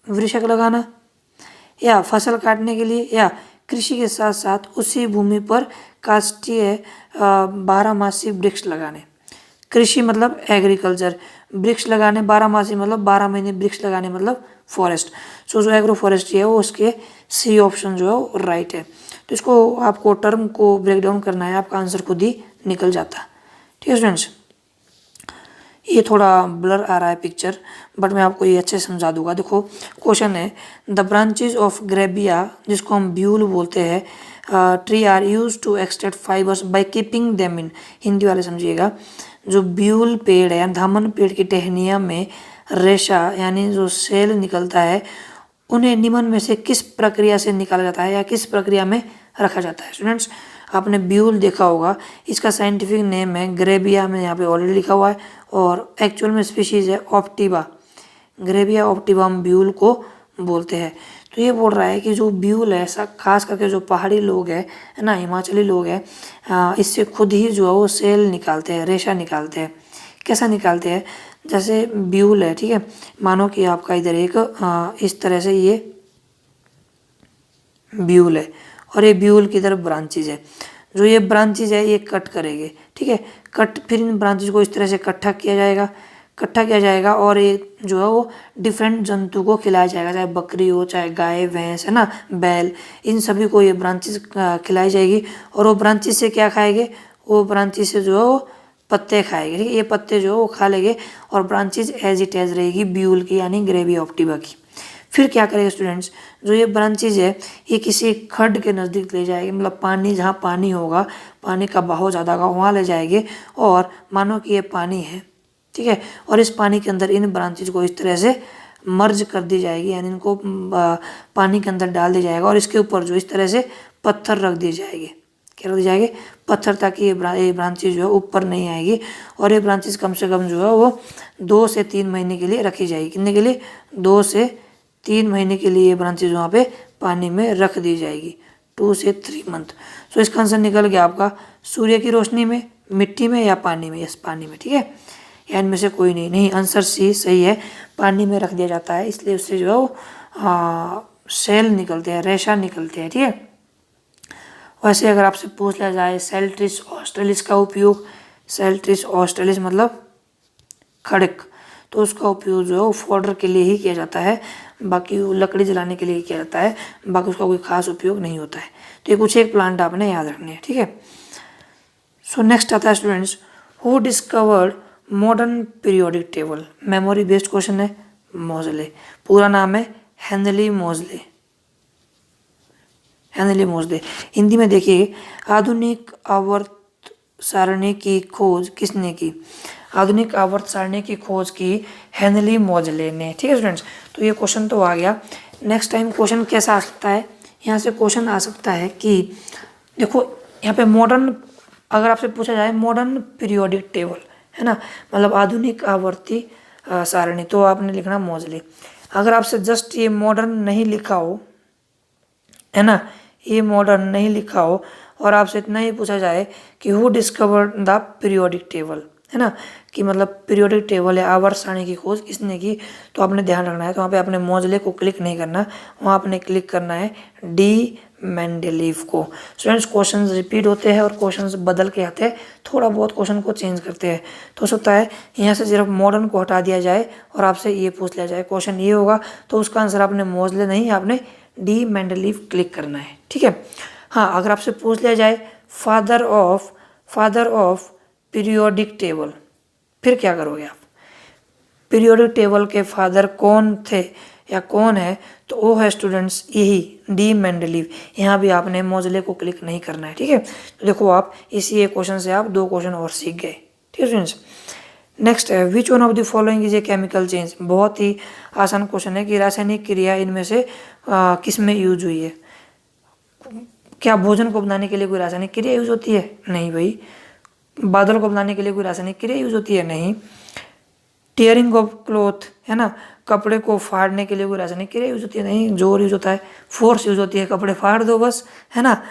वृक्षक लगाना या फसल काटने के लिए या कृषि के साथ साथ उसी भूमि पर काष्ठीय बारहमासी वृक्ष लगाने। कृषि मतलब एग्रीकल्चर, वृक्ष लगाने बारहमासी मतलब 12 महीने वृक्ष लगाने मतलब फॉरेस्ट। सो जो एग्रो फॉरेस्ट्री है वो उसके सी ऑप्शन जो है वो राइट है। तो इसको आपको टर्म को ब्रेक डाउन करना है, आपका आंसर खुद ही निकल जाता है, ठीक है स्टूडेंट्स। ये थोड़ा ब्लर आ रहा है पिक्चर, बट मैं आपको ये अच्छे से समझा दूंगा। देखो क्वेश्चन है द ब्रांचेज ऑफ ग्रेबिया, जिसको हम ब्यूल बोलते हैं, tree are used to extract fibres by keeping them in. Hindi वाले समझिएगा, जो ब्यूल पेड़ है, धामन पेड़ की टहनियाँ में रेशा यानी जो सेल निकलता है, उन्हें निम्न में से किस प्रक्रिया से निकाला जाता है या किस प्रक्रिया में रखा जाता है। स्टूडेंट्स आपने ब्यूल देखा होगा, इसका साइंटिफिक नेम है ग्रेबिया, में यहाँ पे ऑलरेडी लिखा हुआ है, और एक्चुअल में स्पीशीज है ऑप्टिबा। ग्रेबिया ऑप्टिबा हम ब्यूल को बोलते हैं। तो ये बोल रहा है कि जो ब्यूल है, ऐसा खास करके जो पहाड़ी लोग है ना, हिमाचली लोग हैं, इससे खुद ही जो है वो सेल निकालते हैं, रेशा निकालते हैं। कैसा निकालते हैं, जैसे ब्यूल है, ठीक है, मानो कि आपका इधर एक इस तरह से ये ब्यूल है और ये ब्यूल की तरफ ब्रांचेज है। जो ये ब्रांचेज है ये कट करेंगे, ठीक है, कट, फिर इन ब्रांचेज को इस तरह से इकट्ठा किया जाएगा और ये जो है वो डिफरेंट जंतु को खिलाया जाएगा, चाहे बकरी हो, चाहे गाय भैंस, है ना, बैल, इन सभी को ये ब्रांचेज खिलाई जाएगी। और वो ब्रांचेज से क्या खाएंगे, वो ब्रांचेज से जो है वो पत्ते खाएंगे, ठीक है, ये पत्ते जो है वो खा लेंगे और ब्रांचेज एज इट एज रहेगी ब्यूल की यानी ग्रेबिया ऑप्टिबा की। फिर क्या करेंगे स्टूडेंट्स, जो ये ब्रांचेज है ये किसी खड्ड के नज़दीक ले जाएंगे, मतलब पानी, जहाँ पानी होगा, पानी का बहाव ज़्यादा होगा, वहाँ ले जाएंगे। और मानो कि ये पानी है, ठीक है, और इस पानी के अंदर इन ब्रांचेज को इस तरह से मर्ज कर दी जाएगी, यानी इनको पानी के अंदर डाल दिया जाएगा और इसके ऊपर जो इस तरह से पत्थर रख दिए जाएंगे। क्या रख दिए जाएंगे, पत्थर, ताकि ये ब्रांचेज जो है ऊपर नहीं आएगी। और ये ब्रांचेज कम से कम जो है वो 2 से 3 महीने के लिए रखी जाएगी। कितने के लिए, 2 से 3 महीने के लिए ये ब्रांचेज वहाँ पे पानी में रख दी जाएगी, 2 से 3 मंथ। सो इसका आंसर निकल गया आपका, सूर्य की रोशनी में, मिट्टी में या पानी में। यस, पानी में, ठीक है, या इनमें से कोई नहीं। आंसर सी सही है, पानी में रख दिया जाता है, इसलिए उससे जो है वो सेल निकलते हैं, रेशा निकलते हैं, ठीक है। वैसे अगर आपसे पूछ लिया जाए सेल्ट्रिस ऑस्ट्रेलिस का उपयोग, सेल्ट्रिस ऑस्ट्रेलिस मतलब खड़क, तो उसका उपयोग जो है वो फॉडर के लिए ही किया जाता है, बाकी वो लकड़ी जलाने के लिए ही किया जाता है, बाकी उसका कोई खास उपयोग नहीं होता है। तो ये कुछ एक प्लांट आपने याद रखने हैं, ठीक है। सो नेक्स्ट आता है students, who discovered modern periodic table. Memory based question है, मोज़ले, पूरा नाम है हेनली मोज़ले, हेनली मोज़ले। हिंदी में देखिए, आधुनिक आवर्त सारणी की खोज किसने की। आधुनिक आवर्त सारणी की खोज की हेनली मोज़ले ने, ठीक है स्टूडेंट्स। तो ये क्वेश्चन तो आ गया। नेक्स्ट टाइम क्वेश्चन कैसा आ सकता है, यहाँ से क्वेश्चन आ सकता है कि देखो यहाँ पे मॉडर्न, अगर आपसे पूछा जाए मॉडर्न पीरियोडिक टेबल, है ना, मतलब आधुनिक आवर्ती सारणी, तो आपने लिखना मोज़ले। अगर आपसे जस्ट ये मॉडर्न नहीं लिखा हो, है ना, ये मॉडर्न नहीं लिखा हो और आपसे इतना ही पूछा जाए कि who discovered the periodic table, है ना, कि मतलब पीरियोडिक टेबल है, आवर्त सारणी की खोज किसने की, तो आपने ध्यान रखना है, तो वहाँ पे आपने मोज़ले को क्लिक नहीं करना, वहाँ आपने क्लिक करना है डी मेंडेलीव को। स्टूडेंट्स क्वेश्चंस रिपीट होते हैं और क्वेश्चंस बदल के आते हैं, थोड़ा बहुत क्वेश्चन को चेंज करते हैं। तो हो सकता है यहाँ से सिर्फ मॉडर्न को हटा दिया जाए और आपसे ये पूछ लिया जाए क्वेश्चन ये होगा, तो उसका आंसर आपने मोजले नहीं, आपने डी मेंडेलीव क्लिक करना है। ठीक है। हाँ, अगर आपसे पूछ लिया जाए फादर ऑफ पीरियोडिक टेबल, फिर क्या करोगे आप? पीरियोडिक टेबल के फादर कौन थे या कौन है? तो वो है स्टूडेंट्स यही डी मेंडेलीव। यहाँ भी आपने मोजले को क्लिक नहीं करना है। ठीक है। तो देखो आप इसी एक क्वेश्चन से आप 2 क्वेश्चन और सीख गए। ठीक है स्टूडेंट्स। नेक्स्ट है which one of the following is a chemical change. बहुत ही आसान क्वेश्चन है कि रासायनिक क्रिया इनमें से किस में यूज हुई है। क्या भोजन को बनाने के लिए कोई रासायनिक क्रिया यूज होती है? नहीं भाई। बादल को बनाने के लिए कोई रासायनिक क्रिया यूज होती है? नहीं। टीयरिंग ऑफ क्लॉथ है ना, कपड़े को फाड़ने के लिए कोई रासायनिक क्रिया यूज होती है? नहीं। जोर यूज होता है, फोर्स यूज होती है, कपड़े फाड़ दो बस, है ना।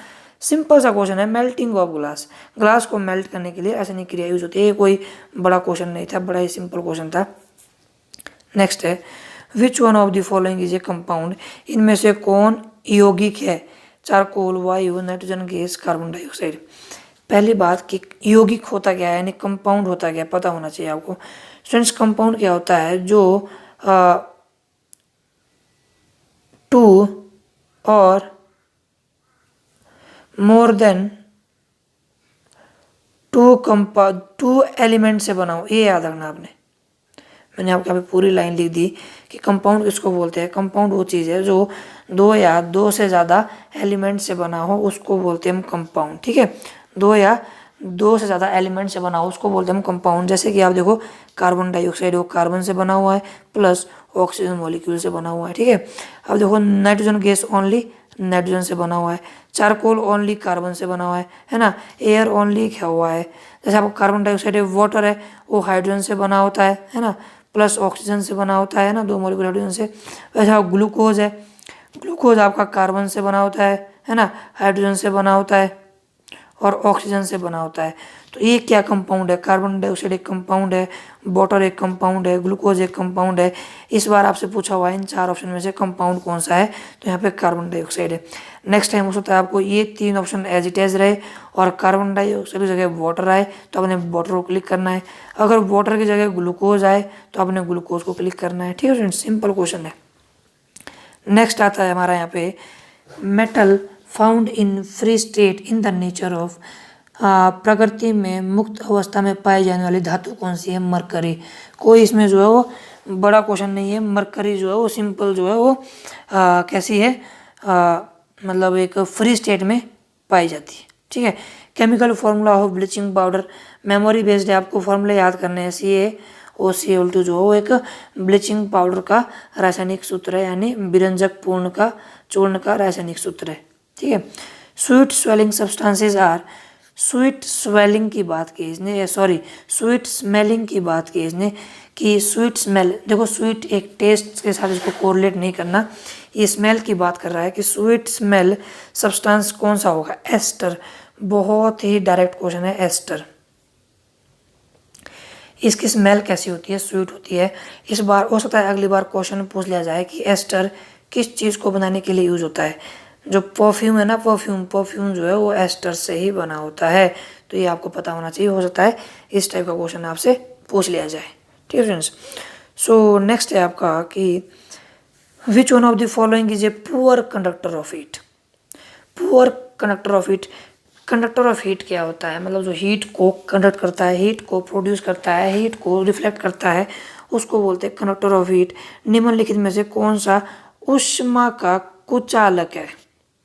सिंपल सा क्वेश्चन है। मेल्टिंग ऑफ ग्लास, ग्लास को मेल्ट करने के लिए रासायनिक क्रिया यूज होती है। ये कोई बड़ा क्वेश्चन नहीं था, बड़ा ही सिंपल क्वेश्चन था। नेक्स्ट है which one of the following is a compound. इनमें से कौन यौगिक है? चारकोल, वायु, नाइट्रोजन गैस, कार्बन डाइऑक्साइड। पहली बात कि यौगिक होता क्या है, यानी कंपाउंड होता क्या है, पता होना चाहिए आपको। स्टूडेंट्स कंपाउंड क्या होता है? जो 2 और मोर देन 2 एलिमेंट से बना हो। ये याद रखना आपने। मैंने आपको यहाँ पे पूरी लाइन लिख दी कि कंपाउंड किसको बोलते हैं। कंपाउंड वो चीज़ है जो 2 या 2 से ज़्यादा एलिमेंट से बना हो, उसको बोलते हैं हम कंपाउंड। ठीक है। 2 या 2 से ज़्यादा एलिमेंट से बना हो, उसको बोलते हैं हम कंपाउंड। जैसे कि आप देखो कार्बन डाइऑक्साइड वो कार्बन से बना हुआ है प्लस ऑक्सीजन मॉलिक्यूल से बना हुआ है। ठीक है। अब देखो नाइट्रोजन गैस ओनली नाइट्रोजन से बना हुआ है। चारकोल ओनली कार्बन से बना हुआ है ना। एयर ओनली क्या हुआ है, जैसे आपको कार्बन डाइऑक्साइड है, वाटर है वो हाइड्रोजन से बना होता है ना, प्लस ऑक्सीजन से बना होता है ना, 2 मॉलिक्यूल हाइड्रोजन से। वैसे आप ग्लूकोज है, ग्लूकोज आपका कार्बन से बना होता है ना, हाइड्रोजन से बना होता है और ऑक्सीजन से बना होता है। तो ये क्या कंपाउंड है? कार्बन डाइऑक्साइड एक कंपाउंड है, वाटर एक कंपाउंड है, ग्लूकोज एक कंपाउंड है। इस बार आपसे पूछा हुआ है इन 4 ऑप्शन में से कंपाउंड कौन सा है, तो यहाँ पे कार्बन डाइऑक्साइड है। नेक्स्ट टाइम हो सकता है आपको ये 3 ऑप्शन एज इट एज रहे और कार्बन डाइऑक्साइड की जगह वाटर आए तो आपने वाटर को क्लिक करना है। अगर वाटर की जगह ग्लूकोज आए तो आपने ग्लूकोज को क्लिक करना है। ठीक है फ्रेंड्स, सिंपल क्वेश्चन है। नेक्स्ट आता है हमारा यहाँ पे metal found in free state in the nature of. प्रकृति में मुक्त अवस्था में पाई जाने वाली धातु कौन सी है? मरकरी। कोई इसमें जो है वो बड़ा क्वेश्चन नहीं है। मरकरी जो है वो सिंपल जो है वो कैसी है, मतलब एक फ्री स्टेट में पाई जाती है। ठीक है। Chemical formula of bleaching powder, memory based है, आपको फॉर्मूले याद करने हैं। CaOCl2 जो हो एक ब्लीचिंग पाउडर का रासायनिक सूत्र है, यानी विरंजक पूर्ण का चूर्ण का रासायनिक सूत्र है। ठीक है। Sweet swelling substances are, sweet swelling की बात की इसने, सॉरी स्वीट स्मेलिंग की बात की इसने कि स्वीट स्मेल। देखो स्वीट एक टेस्ट के साथ इसको कोरिलेट नहीं करना, ये स्मेल की बात कर रहा है कि स्वीट स्मेल सब्सटेंस कौन सा होगा? एस्टर। बहुत ही डायरेक्ट क्वेश्चन है, एस्टर। इसकी स्मेल कैसी होती है? स्वीट होती है। इस बार हो सकता है अगली बार क्वेश्चन पूछ लिया जाए कि एस्टर किस चीज़ को बनाने के लिए यूज होता है। जो परफ्यूम है ना, परफ्यूम जो है वो एस्टर से ही बना होता है। तो ये आपको पता होना चाहिए। हो सकता है इस टाइप का क्वेश्चन आपसे पूछ लिया जाए। ठीक है फ्रेंड्स। सो नेक्स्ट है आपका कि which one of the following is a poor conductor of heat. Poor conductor of heat, conductor of heat क्या होता है? मतलब जो हीट को कंडक्ट करता है, हीट को प्रोड्यूस करता है, हीट को रिफ्लेक्ट करता है, उसको बोलते हैं कंडक्टर ऑफ हीट। निम्नलिखित में से कौन सा ऊष्मा का कुचालक है?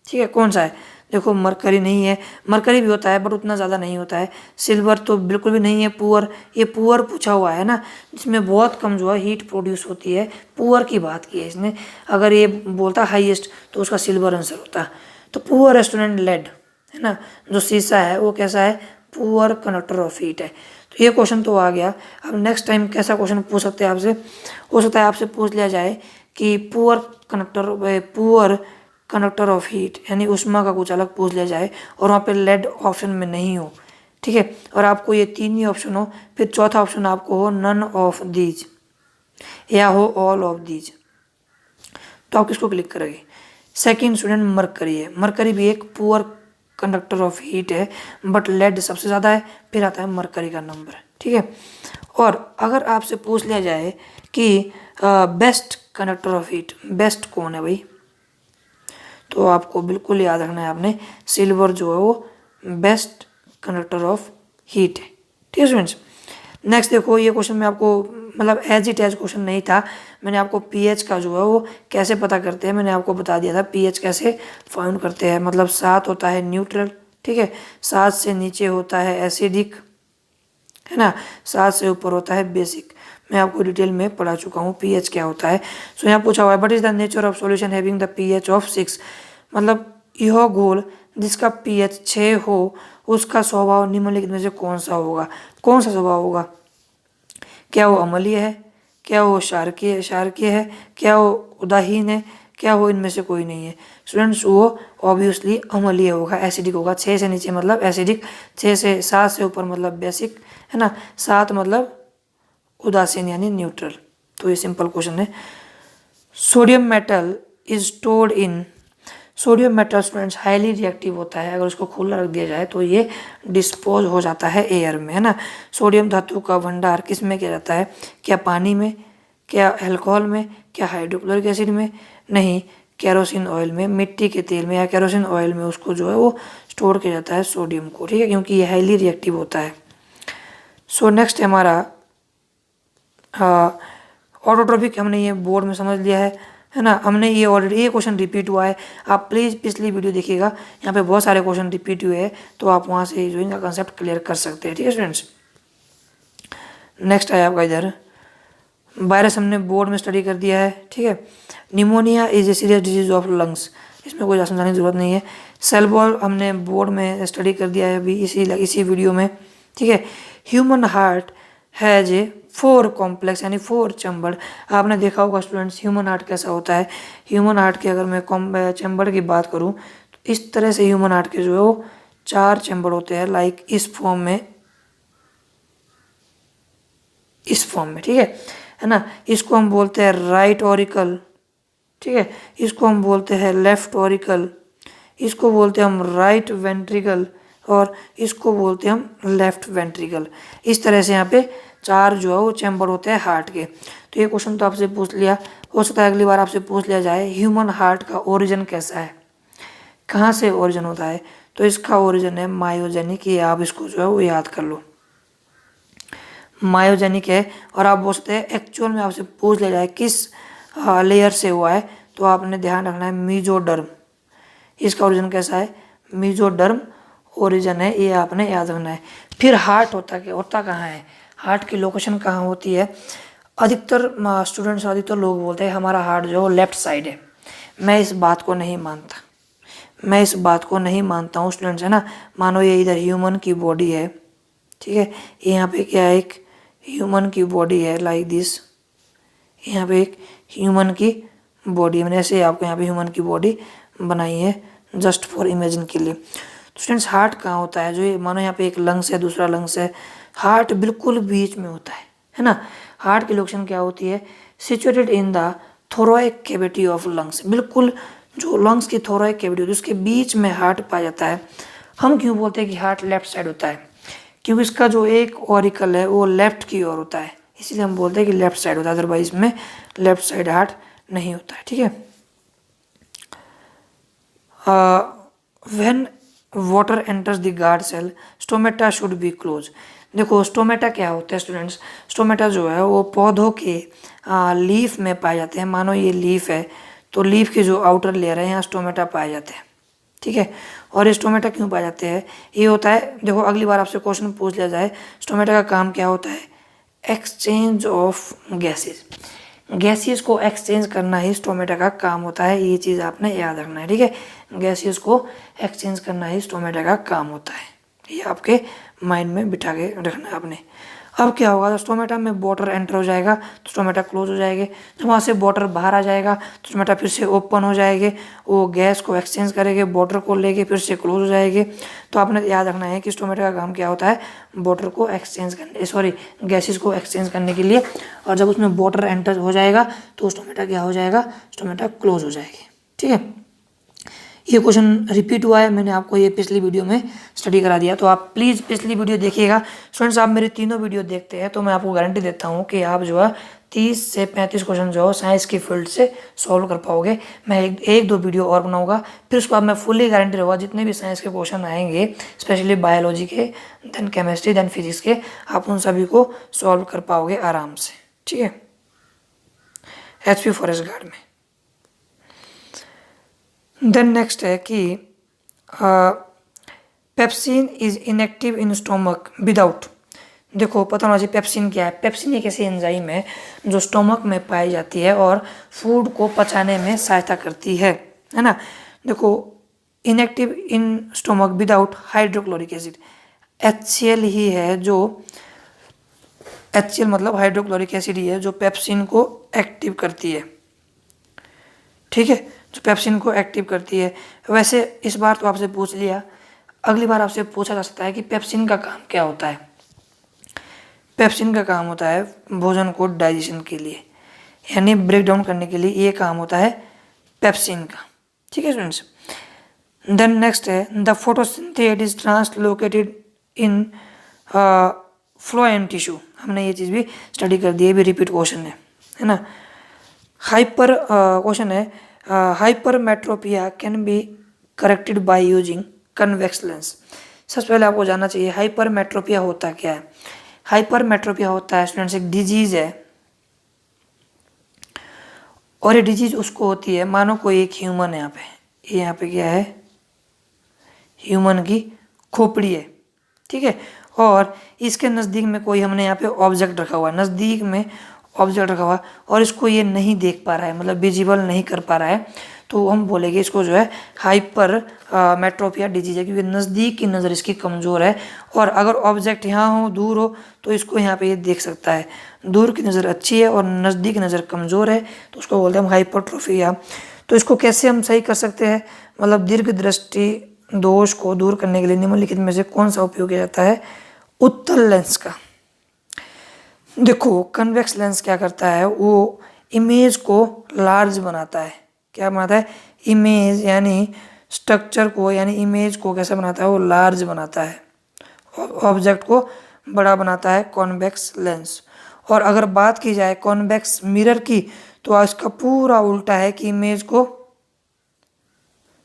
ठीक है, कौन सा है? देखो मरकरी नहीं है, मरकरी भी होता है बट उतना ज़्यादा नहीं होता है। सिल्वर तो बिल्कुल भी नहीं है। पुअर, ये पुअर पूछा हुआ है ना, जिसमें बहुत कम जो है हीट प्रोड्यूस होती है, पुअर की बात की है इसने। अगर ये बोलता हाईएस्ट तो उसका सिल्वर आंसर होता। तो पुअर स्टूडेंट लेड है ना, जो शीशा है वो कैसा है? पुअर कंडक्टर ऑफ हीट है। तो ये क्वेश्चन तो आ गया। अब नेक्स्ट टाइम कैसा क्वेश्चन पूछ सकते हैं आपसे? हो सकता है आपसे पूछ लिया जाए कि पुअर कंडक्टर ऑफ हीट यानी ऊष्मा का कुछ अलग पूछ लिया जाए और वहाँ पे लेड ऑप्शन में नहीं हो। ठीक है, और आपको ये 3 ही ऑप्शन हो, फिर चौथा ऑप्शन आपको हो नन ऑफ दीज या हो ऑल ऑफ दीज, तो आप किसको क्लिक करेंगे? सेकंड स्टूडेंट मरकरी है। मरकरी भी एक पुअर कंडक्टर ऑफ हीट है, बट लेड सबसे ज़्यादा है, फिर आता है मरकरी का नंबर, ठीक है। और अगर आपसे पूछ लिया जाए कि best conductor of heat, best कौन है भाई, तो आपको बिल्कुल याद रखना है आपने, सिल्वर जो है वो बेस्ट कंडक्टर ऑफ हीट है, ठीक है स्टूडेंट्स। नेक्स्ट देखो, ये क्वेश्चन में आपको मतलब एज इट एज क्वेश्चन नहीं था, मैंने आपको पीएच का जो है वो कैसे पता करते हैं मैंने आपको बता दिया था। पीएच कैसे फाइंड करते हैं, मतलब 7 होता है न्यूट्रल, ठीक है, 7 से नीचे होता है एसिडिक, है ना, 7 से ऊपर होता है बेसिक। मैं आपको डिटेल में पढ़ा चुका हूँ पीएच क्या होता है। सो यहाँ पूछा हुआ है, what is the nature of solution having the pH of 6, मतलब यह घोल जिसका पीएच 6 हो उसका स्वभाव निम्नलिखित में से कौन सा होगा। कौन सा स्वभाव होगा, क्या वो अम्लीय है, क्या वो क्षारकीय है, क्या वो उदाहीन है, क्या वो इनमें से कोई नहीं है। स्टूडेंट्स वो ऑब्वियसली अम्लीय होगा, एसिडिक होगा। 6 से नीचे मतलब एसिडिक, 6 से 7 से ऊपर मतलब बेसिक, है ना, 7 मतलब उदासीन यानी न्यूट्रल। तो ये सिंपल क्वेश्चन है। Sodium metal is stored in, sodium metal students highly reactive होता है, अगर उसको खुला रख दिया जाए तो ये डिस्पोज हो जाता है एयर में, है ना। सोडियम धातु का भंडार किस में किया जाता है, क्या पानी में, क्या अल्कोहल में, क्या हाइड्रोक्लोरिक एसिड में, नहीं केरोसिन ऑयल में, मिट्टी के तेल में या केरोसिन ऑयल में उसको जो है वो स्टोर किया जाता है सोडियम को, ठीक है, क्योंकि ये हाईली रिएक्टिव होता है। सो नेक्स्ट हमारा ऑटोट्रोपिक, हमने ये बोर्ड में समझ लिया है ना। हमने ये ऑलरेडी ये क्वेश्चन रिपीट हुआ है, आप प्लीज़ पिछली वीडियो देखिएगा, यहाँ पे बहुत सारे क्वेश्चन रिपीट हुए हैं, तो आप वहाँ से जो इनका कंसेप्ट क्लियर कर सकते हैं, ठीक है स्टूडेंट्स। नेक्स्ट है आपका इधर वायरस, हमने बोर्ड में स्टडी कर दिया है, ठीक है। Pneumonia is a serious disease of lungs, इसमें कोई समझाने की जरूरत नहीं है। सेल वॉल हमने बोर्ड में स्टडी कर दिया है अभी इसी वीडियो में, ठीक है। Human heart has a 4 complex यानी 4 चैम्बर, आपने देखा होगा स्टूडेंट्स ह्यूमन हार्ट कैसा होता है। ह्यूमन हार्ट के अगर मैं चैम्बर की बात करूं तो इस तरह से ह्यूमन हार्ट के जो है वो 4 चैम्बर होते हैं, लाइक इस फॉर्म में, ठीक है ना। इसको हम बोलते हैं राइट ऑरिकल, ठीक है, इसको हम बोलते हैं लेफ्ट ऑरिकल, इसको बोलते हैं हम राइट वेंट्रिकल और इसको बोलते हैं हम लेफ्ट वेंट्रिकल। इस तरह से यहाँ पे 4 जो है वो चैम्बर होते हैं हार्ट के। तो ये क्वेश्चन तो आपसे पूछ लिया, हो सकता है अगली बार आपसे पूछ लिया जाए ह्यूमन हार्ट का ओरिजिन कैसा है, कहाँ से ओरिजिन होता है, तो इसका ओरिजिन है मायोजेनिक, ये आप इसको जो है वो याद कर लो, मायोजेनिक है। और आप बोल सकते हैं एक्चुअल में आपसे पूछ लिया जाए किस लेयर से हुआ है, तो आपने ध्यान रखना है मीजोडर्म, इसका ओरिजिन कैसा है, मीजोडर्म ओरिजिन है, ये आपने याद रखना है। फिर हार्ट होता कहाँ है, हार्ट की लोकेशन कहाँ होती है। अधिकतर स्टूडेंट्स, अधिकतर लोग बोलते हैं हमारा हार्ट जो लेफ्ट साइड है, मैं इस बात को नहीं मानता, मैं इस बात को नहीं मानता हूँ स्टूडेंट्स, है ना। मानो ये इधर ह्यूमन की बॉडी है, ठीक है, यहाँ पे क्या है, एक ह्यूमन की बॉडी है लाइक दिस, यहाँ पे एक ह्यूमन की बॉडी, मैंने ऐसे आपको यहाँ पे ह्यूमन की बॉडी बनाई है जस्ट फॉर इमेजिन के लिए। तो स्टूडेंट्स हार्ट कहाँ होता है, जो ये मानो यहाँ पे एक लंग्स है दूसरा लंग्स है, हार्ट बिल्कुल बीच में होता है ना। हार्ट की लोकेशन क्या होती है, situated in the thoracic cavity of lungs, बिल्कुल जो लंग्स की थोरैक कैविटी होती है उसके बीच में हार्ट पाया जाता है। हम क्यों बोलते हैं कि हार्ट लेफ्ट साइड होता है, क्योंकि इसका जो एक ऑरिकल है वो लेफ्ट की ओर होता है, इसीलिए हम बोलते हैं कि लेफ्ट साइड होता है, अदरवाइज में लेफ्ट साइड हार्ट नहीं होता है, ठीक है। When water enters the guard cell stomata should be close. देखो स्टोमेटा क्या होता है स्टूडेंट्स, स्टोमेटा जो है वो पौधों के लीफ में पाए जाते हैं। मानो ये लीफ है तो लीफ की जो आउटर लेयर है यहाँ स्टोमेटा पाए जाते हैं, ठीक है। और ये स्टोमेटा क्यों पाए जाते हैं, ये होता है, देखो अगली बार आपसे क्वेश्चन पूछ लिया जाए स्टोमेटा का काम क्या होता है, एक्सचेंज ऑफ गैसेज, गैसेस को एक्सचेंज करना ही स्टोमेटा का काम होता है, ये चीज़ आपने याद रखना है, ठीक है। गैसेस को एक्सचेंज करना ही स्टोमेटा का काम होता है, ये आपके माइंड में बिठा के रखना है आपने। अब क्या होगा, तो स्टोमेटा में वाटर एंटर हो जाएगा तो स्टोमेटा क्लोज हो जाएंगे, जब वहाँ से वाटर बाहर आ जाएगा तो स्टोमेटा फिर से ओपन हो जाएंगे, वो गैस को एक्सचेंज करेंगे, वाटर को लेके फिर से क्लोज हो जाएंगे। तो आपने याद रखना है कि स्टोमेटा का काम क्या होता है, वाटर को एक्सचेंज करने, गैसेस को एक्सचेंज करने के लिए। और जब उसमें वाटर एंटर हो जाएगा तो स्टोमेटा क्या हो जाएगा, स्टोमेटा क्लोज हो जाएगी, ठीक है। ये क्वेश्चन रिपीट हुआ है, मैंने आपको ये पिछली वीडियो में स्टडी करा दिया, तो आप प्लीज़ पिछली वीडियो देखिएगा। स्टूडेंट्स आप मेरी तीनों वीडियो देखते हैं तो मैं आपको गारंटी देता हूँ कि आप जो है 30 से 35 क्वेश्चन जो है साइंस की फील्ड से सॉल्व कर पाओगे। मैं एक दो वीडियो और बनाऊंगा, फिर उसके बाद मैं फुल्ली गारंटी रहूँगा जितने भी साइंस के क्वेश्चन आएंगे, स्पेशली बायोलॉजी के, देन केमिस्ट्री, देन फिजिक्स के, आप उन सभी को सॉल्व कर पाओगे आराम से। ठीक है, HP फॉरेस्ट गार्ड में। देन नेक्स्ट है कि pepsin is inactive in stomach without. देखो पता होना चाहिए पेप्सिन क्या है। पेप्सिन एक ऐसी एंजाइम है जो स्टोमक में पाई जाती है और फूड को पचाने में सहायता करती है ना। देखो inactive in stomach without hydrochloric acid, HCl ही है जो, HCl मतलब हाइड्रोक्लोरिक एसिड ही है जो पेप्सिन को एक्टिव करती है। ठीक है, जो पेप्सिन को एक्टिव करती है। वैसे इस बार तो आपसे पूछ लिया, अगली बार आपसे पूछा जा सकता है कि पेप्सिन का काम क्या होता है। पेप्सिन का काम होता है भोजन को डाइजेशन के लिए, यानी ब्रेक डाउन करने के लिए ये काम होता है पेप्सिन का। ठीक है स्टूडेंट्स। देन नेक्स्ट है the photosynthate is translocated in phloem tissue. हमने ये चीज़ भी स्टडी कर दी है, भी रिपीट क्वेश्चन है ना। हाइपर क्वेश्चन है hypermetropia can be corrected by using convex lens. सबसे पहले आपको जानना चाहिए हाइपरमेट्रोपिया होता क्या है। हाइपरमेट्रोपिया होता है स्टूडेंट्स एक डिजीज है, और ये डिजीज उसको होती है, मानो कोई एक ह्यूमन है, यहाँ पे क्या है, ह्यूमन की खोपड़ी है। ठीक है, और इसके नज़दीक में कोई हमने यहाँ पे ऑब्जेक्ट रखा हुआ है, नज़दीक में ऑब्जेक्ट रखा हुआ, और इसको ये नहीं देख पा रहा है, मतलब विजिबल नहीं कर पा रहा है, तो हम बोलेंगे इसको जो है हाइपर मेट्रोपिया डिजीज है, क्योंकि नज़दीक की नज़र इसकी कमज़ोर है। और अगर ऑब्जेक्ट यहाँ हो, दूर हो, तो इसको यहाँ पे ये देख सकता है। दूर की नज़र अच्छी है और नज़दीक की नज़र कमज़ोर है, तो उसको बोलते हैं हम हाइपरट्रोफिया। तो इसको कैसे हम सही कर सकते हैं, मतलब दीर्घ दृष्टि दोष को दूर करने के लिए निम्नलिखित में से कौन सा उपयोग किया जाता है, उत्तल लेंस का। देखो कन्वेक्स लेंस क्या करता है, वो इमेज को लार्ज बनाता है। क्या बनाता है, इमेज यानी स्ट्रक्चर को, यानी इमेज को कैसे बनाता है, वो लार्ज बनाता है, ऑब्जेक्ट को बड़ा बनाता है कॉन्वेक्स लेंस। और अगर बात की जाए कॉन्वेक्स मिरर की, तो इसका पूरा उल्टा है कि इमेज को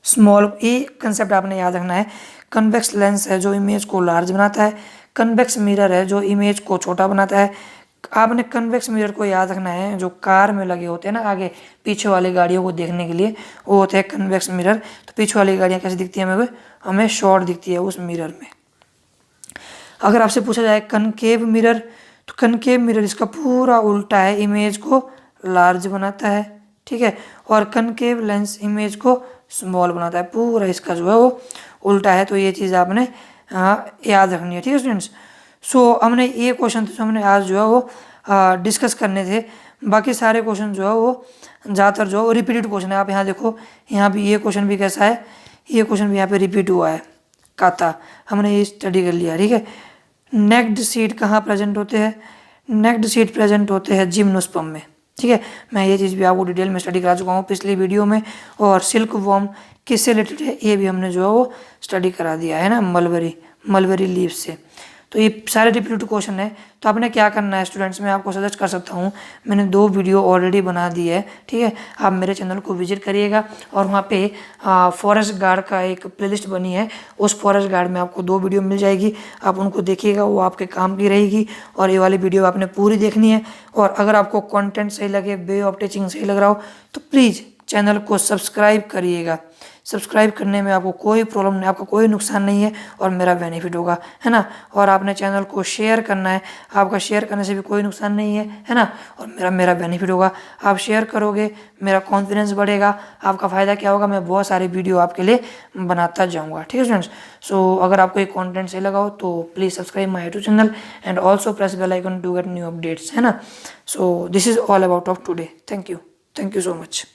स्मॉल, ये कंसेप्ट आपने याद रखना है। कन्वेक्स लेंस है जो इमेज को लार्ज बनाता है, कन्वेक्स मिरर है जो इमेज को छोटा बनाता है। आपने कन्वेक्स मिरर को याद रखना है, जो कार में लगे होते हैं ना आगे पीछे वाली गाड़ियों को देखने के लिए, वो होते हैं कन्वेक्स मिरर। तो पीछे वाली गाड़ियाँ कैसे दिखती है, हमें शॉर्ट दिखती है उस मिरर में। अगर आपसे पूछा जाए कनकेव मिरर, तो कनकेव मिरर इसका पूरा उल्टा है, इमेज को लार्ज बनाता है। ठीक है, और कनकेव लेंस इमेज को स्मॉल बनाता है, पूरा इसका जो है वो उल्टा है। तो ये चीज़ आपने याद रखनी है। ठीक है स्टूडेंट्स। सो हमने ये क्वेश्चन जो हमने आज जो है वो डिस्कस करने थे। बाकी सारे क्वेश्चन जो है वो ज़्यादातर जो है रिपीटेड क्वेश्चन है। आप यहाँ देखो, यहाँ भी ये क्वेश्चन भी कैसा है, ये क्वेश्चन भी यहाँ पे रिपीट हुआ है, काता, हमने ये स्टडी कर लिया। ठीक है, नेक्ड सीट कहाँ प्रेजेंट होते हैं, नेक्ड सीट प्रेजेंट होते हैं जिम्नोस्पर्म में। ठीक है, मैं ये चीज़ भी आपको डिटेल में स्टडी करा चुका हूँ पिछली वीडियो में। और सिल्क वॉर्म किससे रिलेटेड है, ये भी हमने जो है वो स्टडी करा दिया है ना, मलबेरी लीव से। तो ये सारे रिपीटेड क्वेश्चन है। तो आपने क्या करना है स्टूडेंट्स, मैं आपको सजेस्ट कर सकता हूँ, मैंने 2 वीडियो ऑलरेडी बना दी है। ठीक है, आप मेरे चैनल को विजिट करिएगा, और वहाँ पे फॉरेस्ट गार्ड का एक प्लेलिस्ट बनी है, उस फॉरेस्ट गार्ड में आपको 2 वीडियो मिल जाएगी, आप उनको देखिएगा, वो आपके काम की रहेगी। और ये वाली वीडियो आपने पूरी देखनी है। और अगर आपको कॉन्टेंट सही लगे, वे ऑफ टीचिंग सही लग रहा हो, तो प्लीज़ चैनल को सब्सक्राइब करिएगा। सब्सक्राइब करने में आपको कोई प्रॉब्लम नहीं, आपका कोई नुकसान नहीं है, और मेरा बेनिफिट होगा, है ना। और आपने चैनल को शेयर करना है, आपका शेयर करने से भी कोई नुकसान नहीं है ना, और मेरा बेनिफिट होगा। आप शेयर करोगे, मेरा कॉन्फिडेंस बढ़ेगा, आपका फ़ायदा क्या होगा, मैं बहुत सारे वीडियो आपके लिए बनाता जाऊँगा। ठीक है स्टूडेंट्स। सो अगर आपको ये कॉन्टेंट सही लगा हो तो please subscribe my YouTube channel and also press bell icon to get new updates, है ना। So this is all about of today. Thank you so much.